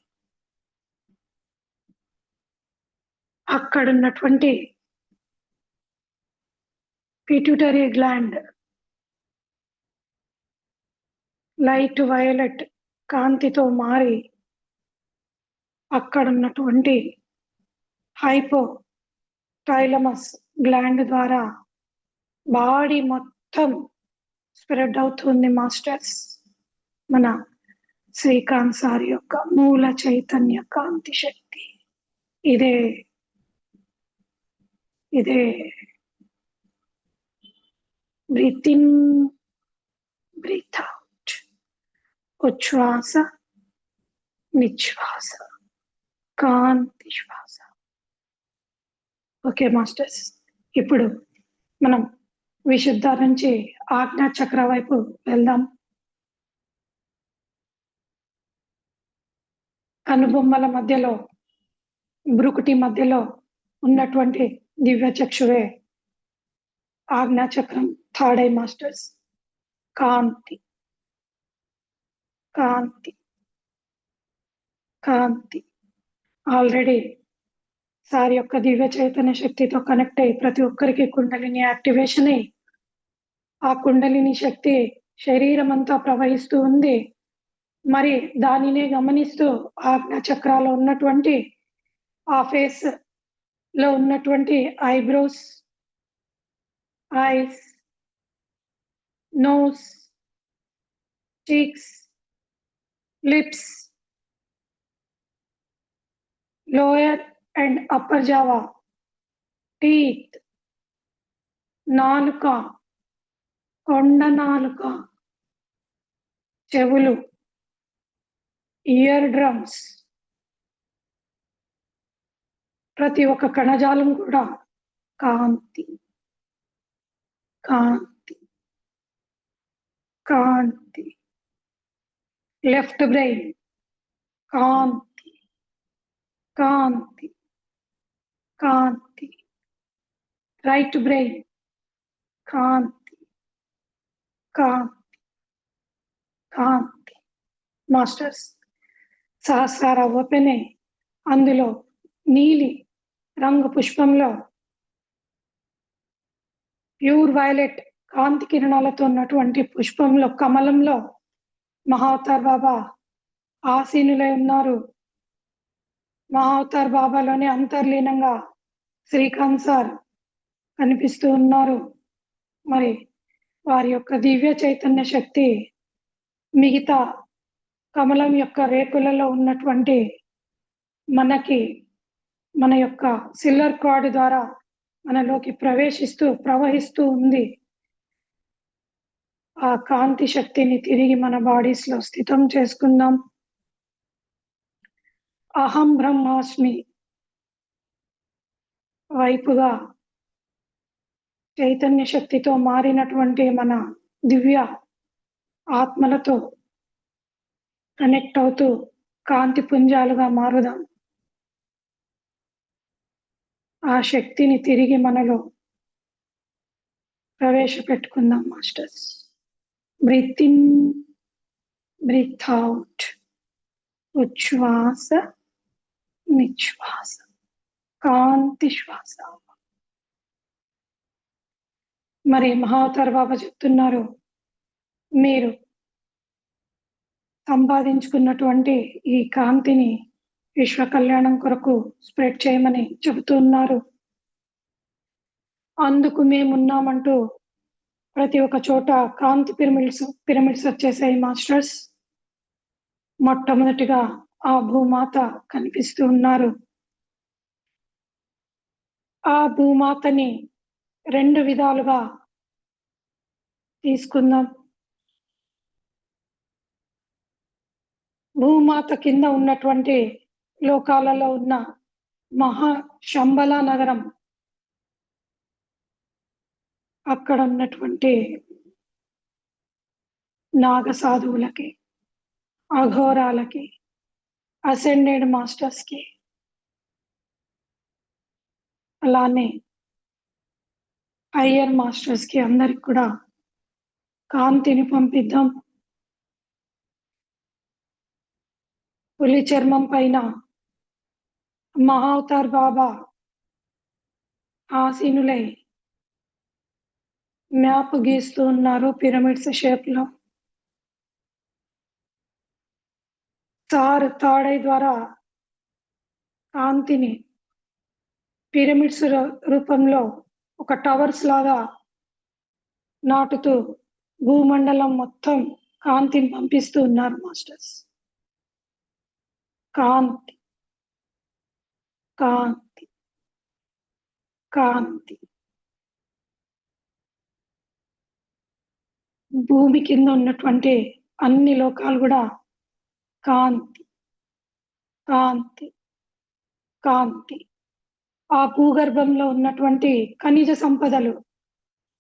అక్కడున్నటువంటి పిట్యూటరీ గ్లాండ్ లైట్ వయలెట్ కాంతితో మారి అక్కడున్నటువంటి హైపో థైలమస్ గ్లాండ్ ద్వారా బాడీ మొత్తం స్ప్రెడ్ అవుతుంది మాస్టర్స్. మన శ్రీకాంత్ సార్ యొక్క మూల చైతన్య కాంతి శక్తి ఇదే. ఇదే బ్రీత్ ఇన్, బ్రీత్ అవుట్, ఉచ్ఛ్వాస నిశ్వాస, కాంతి శ్వాస. ఓకే మాస్టర్స్, ఇప్పుడు మనం విశుద్ధ నుంచి ఆజ్ఞా చక్ర వైపు వెళ్దాం. కనుబొమ్మల మధ్యలో, బ్రుకుటి మధ్యలో ఉన్నటువంటి దివ్య చక్షువే ఆజ్ఞా చక్రం, థర్డ్ ఐ మాస్టర్స్. కాంతి, కాంతి, కాంతి. ఆల్రెడీ సార్ యొక్క దివ్య చైతన్య శక్తితో కనెక్ట్ అయ్యి ప్రతి ఒక్కరికి కుండలిని యాక్టివేషన్ అయ్యి ఆ కుండలిని శక్తి శరీరం అంతా ప్రవహిస్తూ ఉంది. మరి దానినే గమనిస్తూ ఆజ్ఞా చక్రాలో ఉన్నటువంటి ఆ ఫేస్ లో ఉన్నటువంటి eyebrows, eyes, nose, cheeks, lips, lower and upper jaw, teeth, నాలుక, కొండ నాలుక, చెవులు, ఇయర్ డ్రమ్స్, ప్రతి ఒక్క కణజాలం కూడా కాంతి, కాంతి, కాంతి. లెఫ్ట్ బ్రెయిన్ కాంతి, కాంతి, కాంతి. రైట్ బ్రెయిన్ కాంతి, కాంతి, కాంతి. మాస్టర్స్, సహస్రార ఓపెన్ అయి అందులో నీలి రంగు పుష్పంలో ప్యూర్ వైలెట్ కాంతి కిరణాలతో ఉన్నటువంటి పుష్పంలో, కమలంలో మహావతార్ బాబా ఆసీనులై ఉన్నారు. మహావతార్ బాబాలోనే అంతర్లీనంగా శ్రీకాంత్ సార్ కనిపిస్తూ ఉన్నారు. మరి వారి యొక్క దివ్య చైతన్య శక్తి మిగతా కమలం యొక్క రేకులలో ఉన్నటువంటి మనకి మన యొక్క సిల్లర్ కార్డ్ ద్వారా మనలోకి ప్రవహిస్తూ ఉంది. ఆ కాంతి శక్తిని తిరిగి మన బాడీస్ లో స్థితం చేసుకుందాం. అహం బ్రహ్మాస్మి వైపుగా చైతన్య శక్తితో మారినటువంటి మన దివ్య ఆత్మలతో కనెక్ట్ అవుతూ కాంతి పుంజాలుగా మారుదాం. ఆ శక్తిని తిరిగి మనలో ప్రవేశపెట్టుకుందాం masters. Breath in, breath out, ఉచ్ఛ్వాస నిశ్వాస, కాంతి శ్వాస. మరి మహావతార్ బాబా చెప్తున్నారు, మీరు సంపాదించుకున్నటువంటి ఈ కాంతిని విశ్వ కళ్యాణం కొరకు స్ప్రెడ్ చేయమని చెబుతున్నారు. అందుకు మేమున్నామంటూ ప్రతి ఒక్క చోట కాంతి పిరమిడ్స్ వచ్చేసాయి మాస్టర్స్. మొట్టమొదటిగా ఆ భూమాత కనిపిస్తూ ఉన్నారు. ఆ భూమాతని రెండు విధాలుగా తీసుకుందాం. భూమాత కింద ఉన్నటువంటి లోకాలలో ఉన్న మహాశంబల నగరం, అక్కడ ఉన్నటువంటి నాగ సాధువులకి, అఘోరాలకి, అసెండెడ్ మాస్టర్స్ కి, అలానే హయ్యర్ మాస్టర్స్ కి అందరికి కూడా కాంతిని పంపిద్దాం. పులి చర్మం పైన మహావతార్ బాబా ఆసీనులై మ్యాప్ గీస్తూ ఉన్నారు పిరమిడ్స్ షేప్ లో. తాడై ద్వారా కాంతిని పిరమిడ్స్ రూపంలో ఒక టవర్స్ లాగా నాటుతూ భూమండలం మొత్తం కాంతిని పంపిస్తూ ఉన్నారు మాస్టర్స్. కాంతి కాంతి కాంతి భూమి కింద ఉన్నటువంటి అన్ని లోకాలు కూడా కాంతి కాంతి కాంతి. ఆ భూగర్భంలో ఉన్నటువంటి ఖనిజ సంపదలు,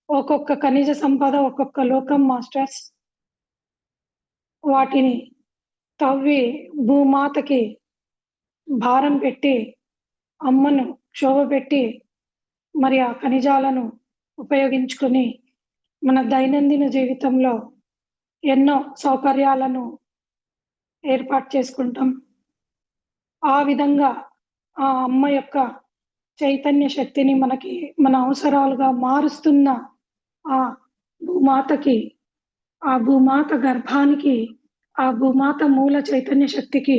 ఒక్కొక్క ఖనిజ సంపద ఒక్కొక్క లోకం మాస్టర్స్. వాటిని తవ్వి భూమాతకి భారం పెట్టి, అమ్మను క్షోభ పెట్టి, మరి ఆ ఖనిజాలను ఉపయోగించుకొని మన దైనందిన జీవితంలో ఎన్నో సౌకర్యాలను ఏర్పాటు చేసుకుంటాం. ఆ విధంగా ఆ అమ్మ యొక్క చైతన్య శక్తిని మనకి మన అవసరాలుగా మారుస్తున్న ఆ భూమాతకి, ఆ భూమాత గర్భానికి, ఆ భూమాత మూల చైతన్య శక్తికి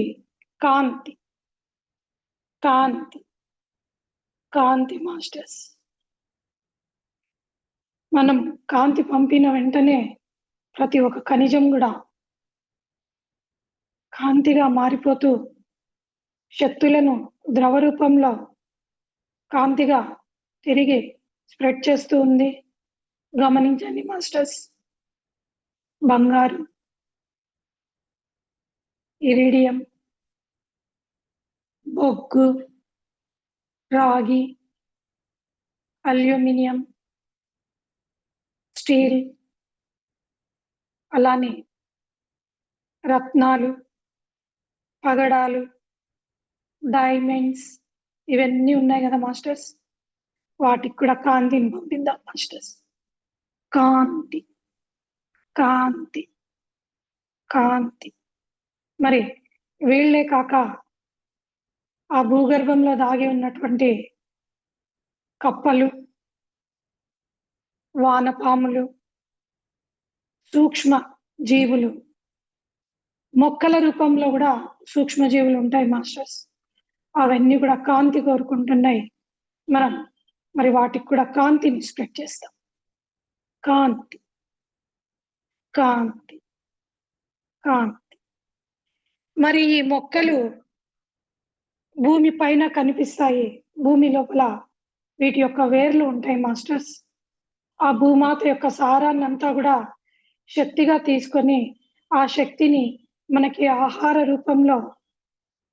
కాంతి కాంతి కాంతి మాస్టర్స్. మనం కాంతి పంపిన వెంటనే ప్రతి ఒక్క ఖనిజం కూడా కాంతిగా మారిపోతూ శక్తులను ద్రవ రూపంలో కాంతిగా తిరిగి స్ప్రెడ్ చేస్తూ ఉంది. గమనించండి మాస్టర్స్. బంగారు, ఇరిడియం, బొగ్గు, రాగి, అల్యూమినియం, స్టీల్, అలానే రత్నాలు, పగడాలు, డైమండ్స్, ఇవన్నీ ఉన్నాయి కదా మాస్టర్స్. వాటికి కూడా కాంతిని పంపిద్దాం మాస్టర్స్. కాంతి కాంతి కాంతి. మరి వీళ్లే కాక ఆ భూగర్భంలో దాగి ఉన్నటువంటి కప్పలు, వానపాములు, సూక్ష్మ జీవులు, మొక్కల రూపంలో కూడా సూక్ష్మజీవులు ఉంటాయి మాస్టర్స్. అవన్నీ కూడా కాంతి కోరుకుంటున్నాయి. మరి వాటికి కూడా కాంతిని స్ప్రెడ్ చేస్తాం. కాంతి కాంతి కాంతి. మరి ఈ మొక్కలు భూమి పైన కనిపిస్తాయి, భూమి లోపల వీటి యొక్క వేర్లు ఉంటాయి మాస్టర్స్. ఆ భూమాత యొక్క సారాన్ని అంతా కూడా శక్తిగా తీసుకొని ఆ శక్తిని మనకి ఆహార రూపంలో,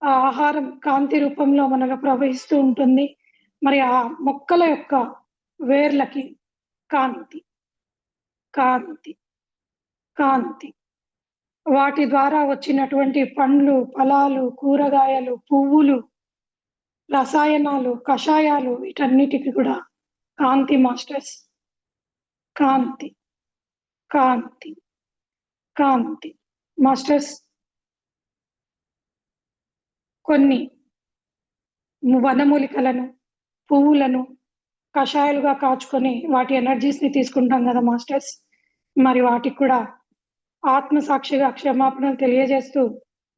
ఆ ఆహారం కాంతి రూపంలో మనలో ప్రవహిస్తూ ఉంటుంది. మరి ఆ మొక్కల యొక్క వేర్లకి కాంతి కాంతి కాంతి. వాటి ద్వారా వచ్చినటువంటి పండ్లు, ఫలాలు, కూరగాయలు, పువ్వులు, రసాయనాలు, కషాయాలు, వీటన్నిటికి కూడా కాంతి మాస్టర్స్. కాంతి కాంతి కాంతి మాస్టర్స్. కొన్ని వనమూలికలను, పువ్వులను కషాయాలుగా కాచుకొని వాటి ఎనర్జీస్ ని తీసుకుంటాం కదా మాస్టర్స్. మరి వాటికి కూడా ఆత్మసాక్షిగా క్షమాపణలు తెలియజేస్తూ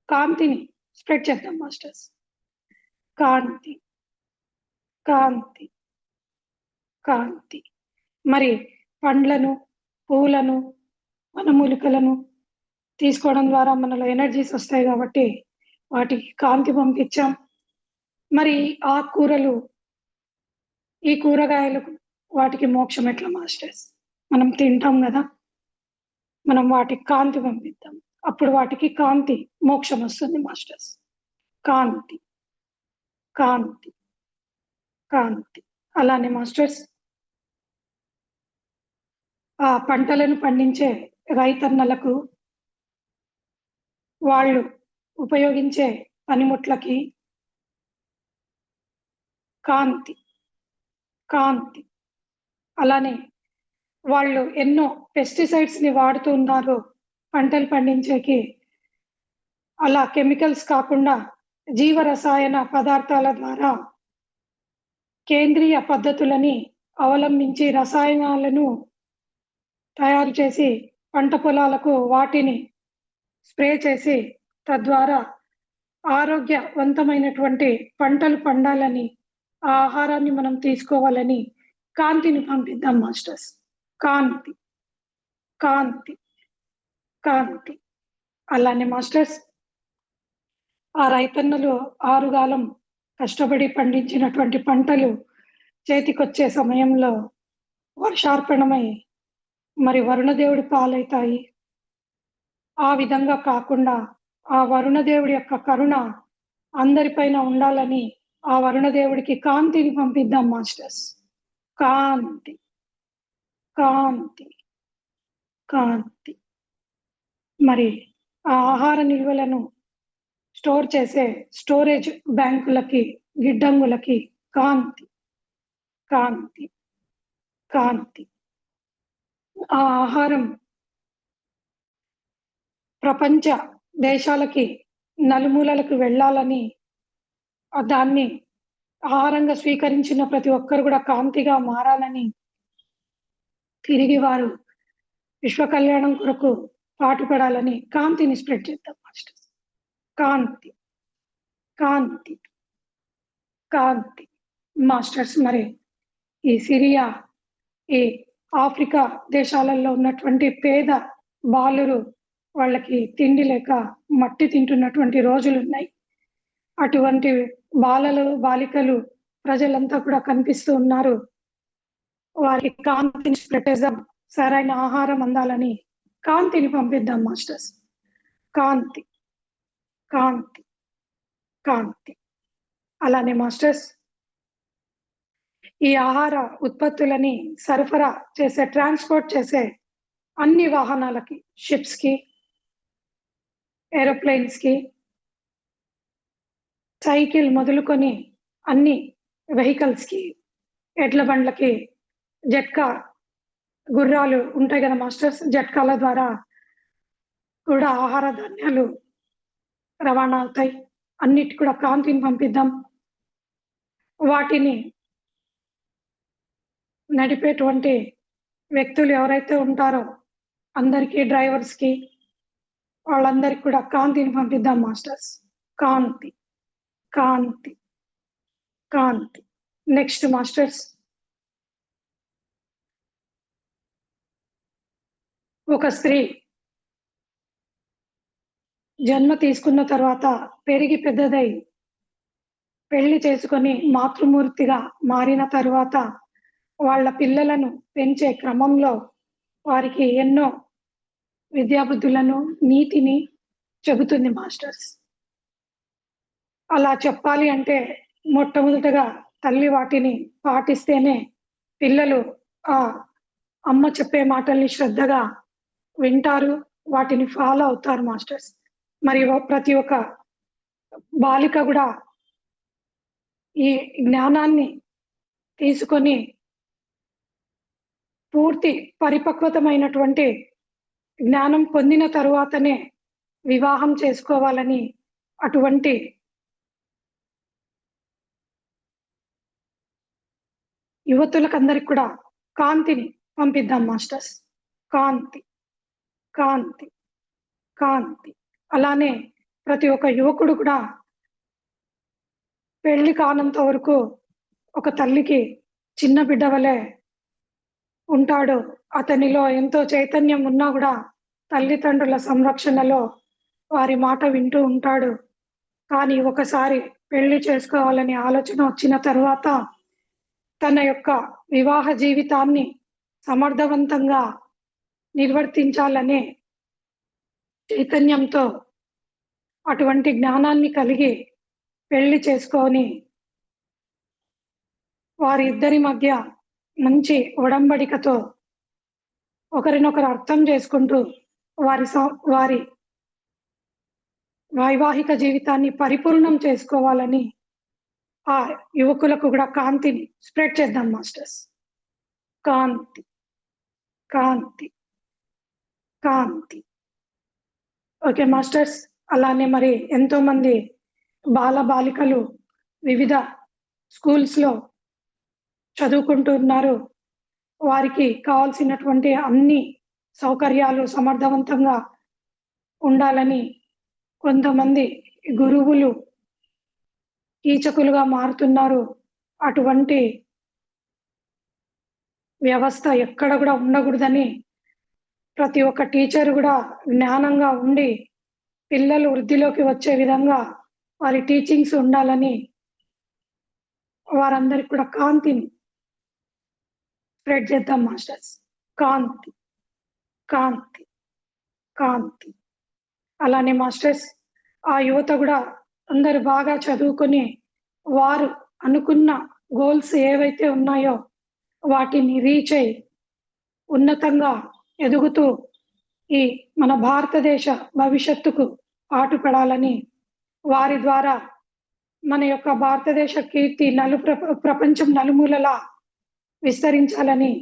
కాంతిని స్ప్రెడ్ చేద్దాం మాస్టర్స్. కాంతి కాంతి కాంతి. మరి పండ్లను, పువ్వులను, వనమూలికలను తీసుకోవడం ద్వారా మనలో ఎనర్జీస్ వస్తాయి కాబట్టి వాటికి కాంతి పంపించాం. మరి ఆకుకూరలు, ఈ కూరగాయలకు వాటికి మోక్షం ఎట్లా మాస్టర్స్? మనం తింటాం కదా, మనం వాటికి కాంతి పంపిద్దాం. అప్పుడు వాటికి కాంతి, మోక్షం వస్తుంది మాస్టర్స్. కాంతి కాంతి కాంతి. అలానే మాస్టర్స్, ఆ పంటలను పండించే రైతన్నలకు, వాళ్ళు ఉపయోగించే పనిముట్లకి కాంతి కాంతి. అలానే వాళ్ళు ఎన్నో పెస్టిసైడ్స్ ని వాడుతూ ఉన్నారు పంటలు పండించేకి. అలా కెమికల్స్ కాకుండా జీవ రసాయన పదార్థాల ద్వారా కేంద్రీయ పద్ధతులని అవలంబించి రసాయనాలను తయారు చేసి పంట పొలాలకు వాటిని స్ప్రే చేసి తద్వారా ఆరోగ్యవంతమైనటువంటి పంటలు పండాలని ఆ ఆహారాన్ని మనం తీసుకోవాలని కాంతిని పంపిద్దాం మాస్టర్స్. కాంతి కాంతి కాంతి. అలానే మాస్టర్స్, ఆ రైతన్నలు ఆరుగాలం కష్టపడి పండించినటువంటి పంటలు చేతికొచ్చే సమయంలో వర్షార్పణమై మరి వరుణదేవుడి పాలైతాయి. ఆ విధంగా కాకుండా ఆ వరుణదేవుడి యొక్క కరుణ అందరిపైన ఉండాలని ఆ వరుణదేవుడికి కాంతిని పంపిద్దాం మాస్టర్స్. కాంతి కాంతి కాంతి. మరి ఆ ఆహార నిల్వలను స్టోర్ చేసే స్టోరేజ్ బ్యాంకులకి, గిడ్డంగులకి కాంతి కాంతి కాంతి. ఆ ఆహారం ప్రపంచ దేశాలకి నలుమూలలకు వెళ్ళాలని దాన్ని ఆహారంగా స్వీకరించిన ప్రతి ఒక్కరు కూడా కాంతిగా మారాలని తిరిగి వారు విశ్వ కళ్యాణం కొరకు పాటుపడాలని కాంతిని స్ప్రెడ్ చేద్దాం మాస్టర్స్. కాంతి కాంతి కాంతి. మాస్టర్స్, మరి ఈ సిరియా, ఈ ఆఫ్రికా దేశాలలో ఉన్నటువంటి పేద బాలురు వాళ్ళకి తిండి లేక మట్టి తింటున్నటువంటి రోజులున్నాయి. అటువంటి బాలికలు ప్రజలంతా కూడా కనిపిస్తూ ఉన్నారు. వారికి కాంతిని స్ప్రెడ్ చేద్దాం, సరైన ఆహారం అందాలని కాంతిని పంపిద్దాం మాస్టర్స్. కాంతి కాంతి కాంతి. అలానే మాస్టర్స్, ఈ ఆహార ఉత్పత్తులని సరఫరా చేసే, ట్రాన్స్పోర్ట్ చేసే అన్ని వాహనాలకి, షిప్స్ కి, ఏరోప్లేన్స్ కి, సైకిల్ మొదలుకొని అన్ని వెహికల్స్ కి, ఎడ్ల బండ్లకి, జట్కా గుర్రాలు ఉంటాయి కదా మాస్టర్స్, జట్కాల ద్వారా కూడా ఆహార ధాన్యాలు రవాణా అవుతాయి. అన్నిటి కూడా కాంతిని పంపిద్దాం. వాటిని నడిపేటువంటి వ్యక్తులు ఎవరైతే ఉంటారో అందరికీ, డ్రైవర్స్ కి, వాళ్ళందరికీ కూడా కాంతిని పంపిద్దాం మాస్టర్స్. కాంతి కాంతి కాంతి. నెక్స్ట్ మాస్టర్స్, ఒక స్త్రీ జన్మ తీసుకున్న తర్వాత పెరిగి పెద్దదై పెళ్లి చేసుకొని మాతృమూర్తిగా మారిన తరువాత వాళ్ళ పిల్లలను పెంచే క్రమంలో వారికి ఎన్నో విద్యాబుద్ధులను, నీతిని చెబుతుంది మాస్టర్స్. అలా చెప్పాలి అంటే మొట్టమొదటగా తల్లి వాటిని పాటిస్తేనే పిల్లలు ఆ అమ్మ చెప్పే మాటల్ని శ్రద్ధగా వింటారు, వాటిని ఫాలో అవుతారు మాస్టర్స్. మరి ప్రతి ఒక్క బాలిక కూడా ఈ జ్ఞానాన్ని తీసుకొని పూర్తి పరిపక్వతమైనటువంటి జ్ఞానం పొందిన తరువాతనే వివాహం చేసుకోవాలని, అటువంటి యువతులకందరికి కూడా కాంతిని పంపిద్దాం మాస్టర్స్. కాంతి కాంతి కాంతి. అలానే ప్రతి ఒక్క యువకుడు కూడా పెళ్లి కానంత వరకు ఒక తల్లికి చిన్న బిడ్డ వలె ఉంటాడు. అతనిలో ఎంతో చైతన్యం ఉన్నా కూడా తల్లిదండ్రుల సంరక్షణలో వారి మాట వింటూ ఉంటాడు. కానీ ఒకసారి పెళ్లి చేసుకోవాలని ఆలోచన వచ్చిన తర్వాత తన యొక్క వివాహ జీవితాన్ని సమర్థవంతంగా నిర్వర్తించాలనే చైతన్యంతో అటువంటి జ్ఞానాన్ని కలిగి పెళ్లి చేసుకొని వారి ఇద్దరి మధ్య మంచి ఒడంబడికతో ఒకరినొకరు అర్థం చేసుకుంటూ వారి వైవాహిక జీవితాన్ని పరిపూర్ణం చేసుకోవాలని ఆ యువకులకు కూడా కాంతిని స్ప్రెడ్ చేద్దాం మాస్టర్స్. కాంతి కాంతి కాంతి. ఓకే మాస్టర్స్, అలానే మరి ఎంతో మంది బాలికలు వివిధ స్కూల్స్‌లో చదువుకుంటున్నారు. వారికి కావాల్సినటువంటి అన్ని సౌకర్యాలు సమర్థవంతంగా ఉండాలని కొంతమంది గురువులు కీచకులుగా మారుతున్నారు. అటువంటి వ్యవస్థ ఎక్కడ గూడా ఉండగూడదని ప్రతి ఒక్క టీచర్ గూడా జ్ఞానంగా ఉండి, పిల్లలు వృద్ధిలోకి వచ్చే విధంగా వారి టీచింగ్స్ ఉండాలని వారందరికి కూడా కాంతిని స్ప్రెడ్ చేద్దాం మాస్టర్స్. కాంతి, కాంతి, కాంతి. అలానే మాస్టర్స్ ఆ యువత గూడా అందరూ బాగా చదువుకొని వారు అనుకున్న గోల్స్ ఏవైతే ఉన్నాయో వాటిని రీచ్ అయ్యి ఉన్నతంగా ఎదుగుతూ ఈ మన భారతదేశ భవిష్యత్తుకు పాటుపడాలని, వారి ద్వారా మన యొక్క భారతదేశ కీర్తి ప్రపంచం నలుమూలలా విస్తరించాలని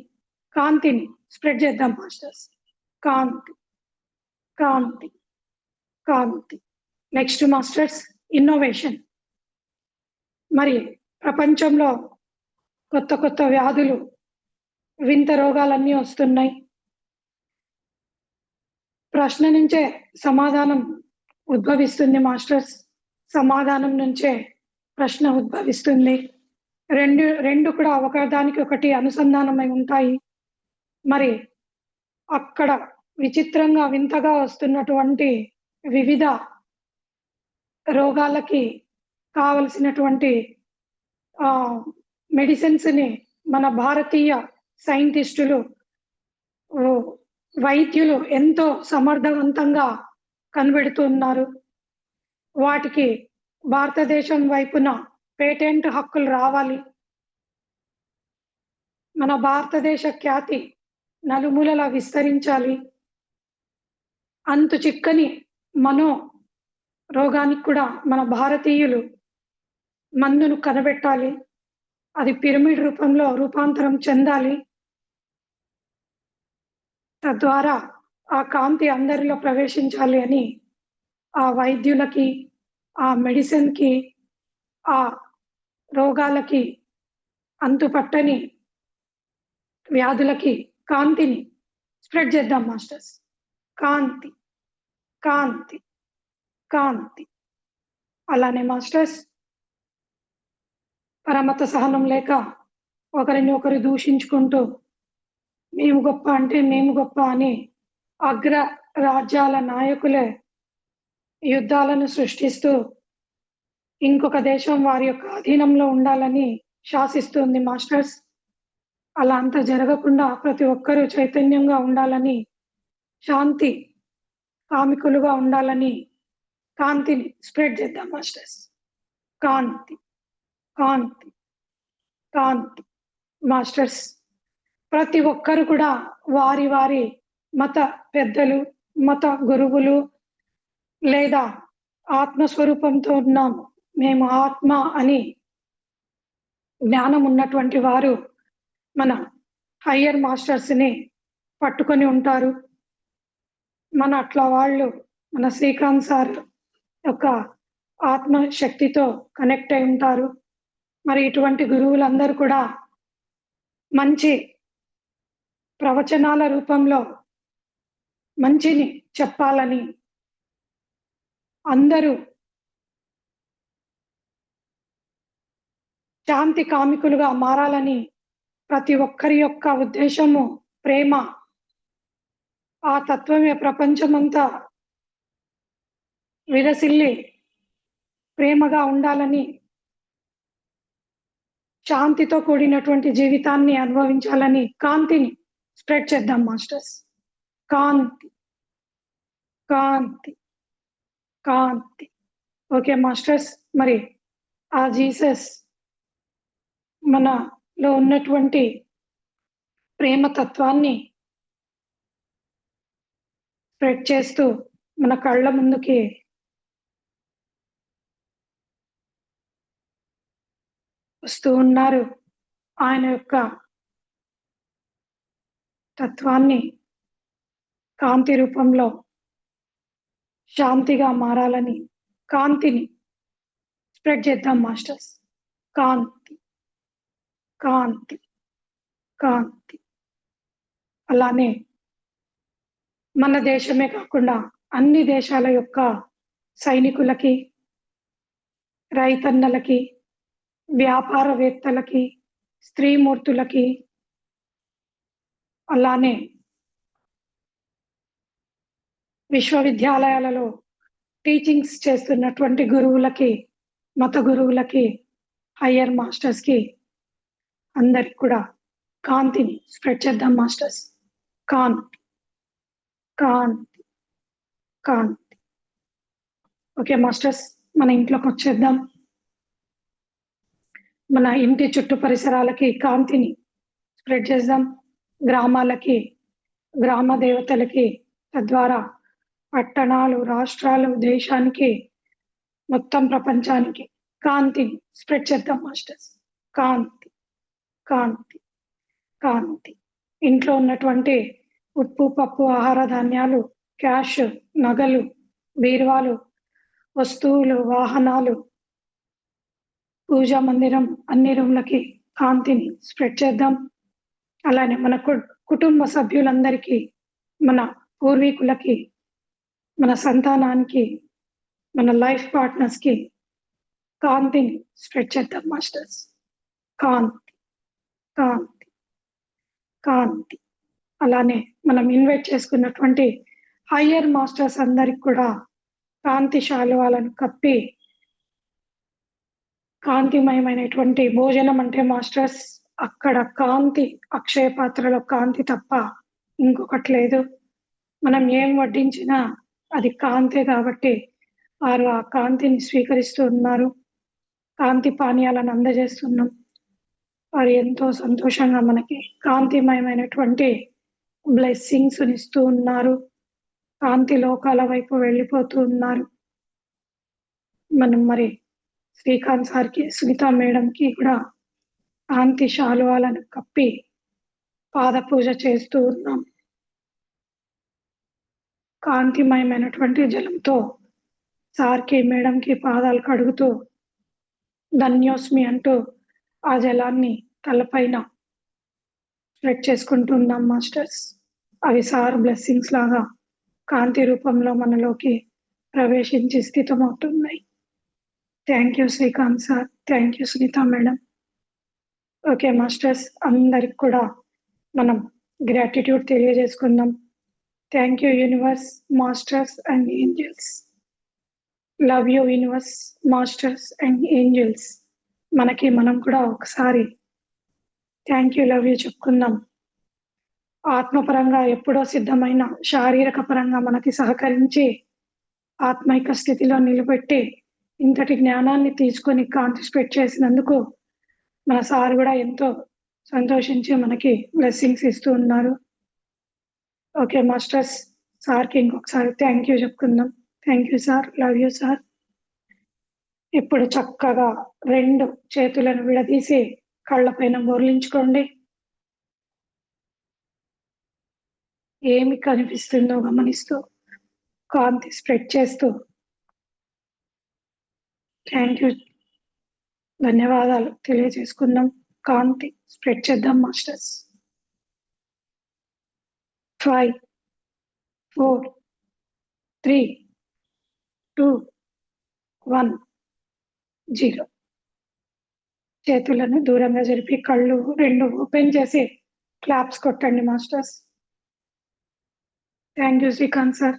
కాంతిని స్ప్రెడ్ చేద్దాం మాస్టర్స్. కాంతి, కాంతి, కాంతి. Next masters innovation. మరి ప్రపంచంలో కొత్త వ్యాధులు, వింత రోగాలన్నీ వస్తున్నాయి. ప్రశ్న నుంచే సమాధానం ఉద్భవిస్తుంది మాస్టర్స్. సమాధానం నుంచే ప్రశ్న ఉద్భవిస్తుంది. రెండు కూడా ఒకదానికి ఒకటి అనుసంధానమై ఉంటాయి. మరి అక్కడ విచిత్రంగా, వింతగా వస్తున్నటువంటి వివిధ రోగాలకి కావలసినటువంటి మెడిసిన్స్‌ని మన భారతీయ సైంటిస్టులు, వైద్యులు ఎంతో సమర్థవంతంగా కనిపెడుతున్నారు. వాటికి భారతదేశం వైపున పేటెంట్ హక్కులు రావాలి. మన భారతదేశ ఖ్యాతి నలుమూలలా విస్తరించాలి. అంతు చిక్కని మనో రోగానికి కూడా మన భారతీయులు మందును కనిపెట్టాలి. అది పిరమిడ్ రూపంలో రూపాంతరం చెందాలి. తద్వారా ఆ కాంతి అందరిలో ప్రవేశించాలి అని ఆ వైద్యులకి, ఆ మెడిసిన్‌కి, ఆ రోగాలకి, అంతుపట్టని వ్యాధులకి కాంతిని స్ప్రెడ్ చేద్దాం మాస్టర్స్. కాంతి, కాంతి, కాంతి. అలానే మాస్టర్స్ పరమత సహనం లేక ఒకరిని ఒకరు దూషించుకుంటూ మేము గొప్ప అంటే మేము గొప్ప అని అగ్ర రాజ్యాల నాయకులే యుద్ధాలను సృష్టిస్తూ ఇంకొక దేశం వారి యొక్క అధీనంలో ఉండాలని శాసిస్తుంది మాస్టర్స్. అలా అంతా జరగకుండా ప్రతి ఒక్కరూ చైతన్యంగా ఉండాలని, శాంతి కామికులుగా ఉండాలని కాంతిని స్ప్రెడ్ చేద్దాం మాస్టర్స్. కాంతి, కాంతి, కాంతి. మాస్టర్స్ ప్రతి ఒక్కరు కూడా వారి వారి మత పెద్దలు, మత గురువులు లేదా ఆత్మస్వరూపంతో ఉన్నాము, మేము ఆత్మ అని జ్ఞానం ఉన్నటువంటి వారు మన హయ్యర్ మాస్టర్స్‌ని పట్టుకొని ఉంటారు. మన అట్లా వాళ్ళు మన శ్రీకాంత్ సార్ యొక్క ఆత్మ శక్తితో కనెక్ట్ అయి ఉంటారు. మరి ఇటువంటి గురువులందరూ కూడా మంచి ప్రవచనాల రూపంలో మంచిని చెప్పాలని, అందరూ శాంతి కామికులుగా మారాలని ప్రతి ఒక్కరి యొక్క ఉద్దేశము ప్రేమ. ఆ తత్వమే ప్రపంచమంతా విరసిల్లి ప్రేమగా ఉండాలని, శాంతితో కూడినటువంటి జీవితాన్ని అనుభవించాలని కాంతిని స్ప్రెడ్ చేద్దాం మాస్టర్స్. కాంతి, కాంతి, కాంతి. ఓకే మాస్టర్స్, మరి ఆ జీసస్ మనలో ఉన్నటువంటి ప్రేమ తత్వాన్ని స్ప్రెడ్ చేస్తూ మన కళ్ళ ముందుకి వస్తూ ఉన్నారు. ఆయన యొక్క తత్వాన్ని కాంతి రూపంలో శాంతిగా మారాలని కాంతిని స్ప్రెడ్ చేద్దాం మాస్టర్స్. కాంతి, కాంతి, కాంతి. అలానే మన దేశమే కాకుండా అన్ని దేశాల యొక్క సైనికులకి, రైతన్నలకి, వ్యాపారవేత్తలకి, స్త్రీమూర్తులకి, అలానే విశ్వవిద్యాలయాలలో టీచింగ్స్ చేస్తున్నటువంటి గురువులకి, మత గురువులకి, హయ్యర్ మాస్టర్స్కి అందరికి కూడా కాంతిని స్ప్రెడ్ చేద్దాం మాస్టర్స్. కాంతి, కాంతి, కాంతి. ఓకే మాస్టర్స్, మన ఇంట్లోకి వచ్చేద్దాం. మన ఇంటి చుట్టూ పరిసరాలకి కాంతిని స్ప్రెడ్ చేద్దాం. గ్రామాలకి, గ్రామ దేవతలకి, తద్వారా పట్టణాలు, రాష్ట్రాలు, దేశానికి, మొత్తం ప్రపంచానికి కాంతిని స్ప్రెడ్ చేద్దాం మాస్టర్స్. కాంతి, కాంతి, కాంతి. ఇంట్లో ఉన్నటువంటి ఉప్పు, పప్పు, ఆహార ధాన్యాలు, క్యాష్, నగలు, బీరువాలు, వస్తువులు, వాహనాలు, పూజా మందిరం, అన్ని రూమ్లకి కాంతిని స్ప్రెడ్ చేద్దాం. అలానే మన కుటుంబ సభ్యులందరికీ, మన పూర్వీకులకి, మన సంతానానికి, మన లైఫ్ పార్ట్నర్స్కి కాంతిని స్ప్రెడ్ చేద్దాం మాస్టర్స్. కాంతి, కాంతి, కాంతి. అలానే మనం ఇన్వైట్ చేసుకున్నటువంటి హయ్యర్ మాస్టర్స్ అందరికి కూడా కాంతి శాలువాలను కప్పి, కాంతిమయమైనటువంటి భోజనం అంటే మాస్టర్స్ అక్కడ కాంతి, అక్షయ పాత్రలో కాంతి తప్ప ఇంకొకటి లేదు. మనం ఏం వడ్డించినా అది కాంతే కాబట్టి వారు ఆ కాంతిని స్వీకరిస్తూ ఉన్నారు. కాంతి పానీయాలను అందజేస్తున్నాం. వారు ఎంతో సంతోషంగా మనకి కాంతిమయమైనటువంటి బ్లెస్సింగ్స్ ఇస్తూ ఉన్నారు. కాంతి లోకాల వైపు వెళ్ళిపోతూ ఉన్నారు. మనం మరి శ్రీకాంత్ సార్కి, సునీత మేడంకి కూడా కాంతి శాలువాలను కప్పి పాద పూజ చేస్తూ ఉన్నాం. కాంతిమయమైనటువంటి జలంతో సార్కి, మేడంకి పాదాలు కడుగుతూ ధన్యోస్మి అంటూ ఆ జలాన్ని తలపైన స్ప్రెడ్ చేసుకుంటున్నాం మాస్టర్స్. అవి సార్ బ్లెస్సింగ్స్ లాగా కాంతి రూపంలో మనలోకి ప్రవేశించి స్థితమవుతున్నాయి. Thank you Srikanth sir, thank you Sunitha madam. Okay masters, అందరికి కూడా మనం గ్రాటిట్యూడ్ తెలియజేసుకుందాం. Thank you universe, masters and angels. Love you universe, masters and angels. మనకి మనం కూడా ఒకసారి థ్యాంక్ యూ, లవ్ యూ చెప్పుకుందాం. ఆత్మపరంగా ఎప్పుడో సిద్ధమైన, శారీరక పరంగా మనకి సహకరించి ఆత్మైక స్థితిలో నిలబెట్టి ఇంతటి జ్ఞానాన్ని తీసుకొని కాంతి స్ప్రెడ్ చేసినందుకు మన సార్ కూడా ఎంతో సంతోషించి మనకి బ్లెస్సింగ్స్ ఇస్తూ ఉన్నారు. ఓకే మాస్టర్స్, సార్కి ఇంకొకసారి థ్యాంక్ యూ చెప్పుకుందాం. Thank you sir, love you sir. ఇప్పుడు చక్కగా 2 చేతులను విడదీసి కళ్ళపైన బోర్లించుకోండి. ఏమి కనిపిస్తుందో గమనిస్తూ కాంతి స్ప్రెడ్ చేస్తూ థ్యాంక్ యూ, ధన్యవాదాలు తెలియజేసుకుందాం. కాంతి స్ప్రెడ్ చేద్దాం మాస్టర్స్. 5, 4, 3, 2, 1, 0. చేతులను దూరంగా జరిపి కళ్ళు 2 ఓపెన్ చేసి క్లాప్స్ కొట్టండి masters. Thank you Srikanth sir,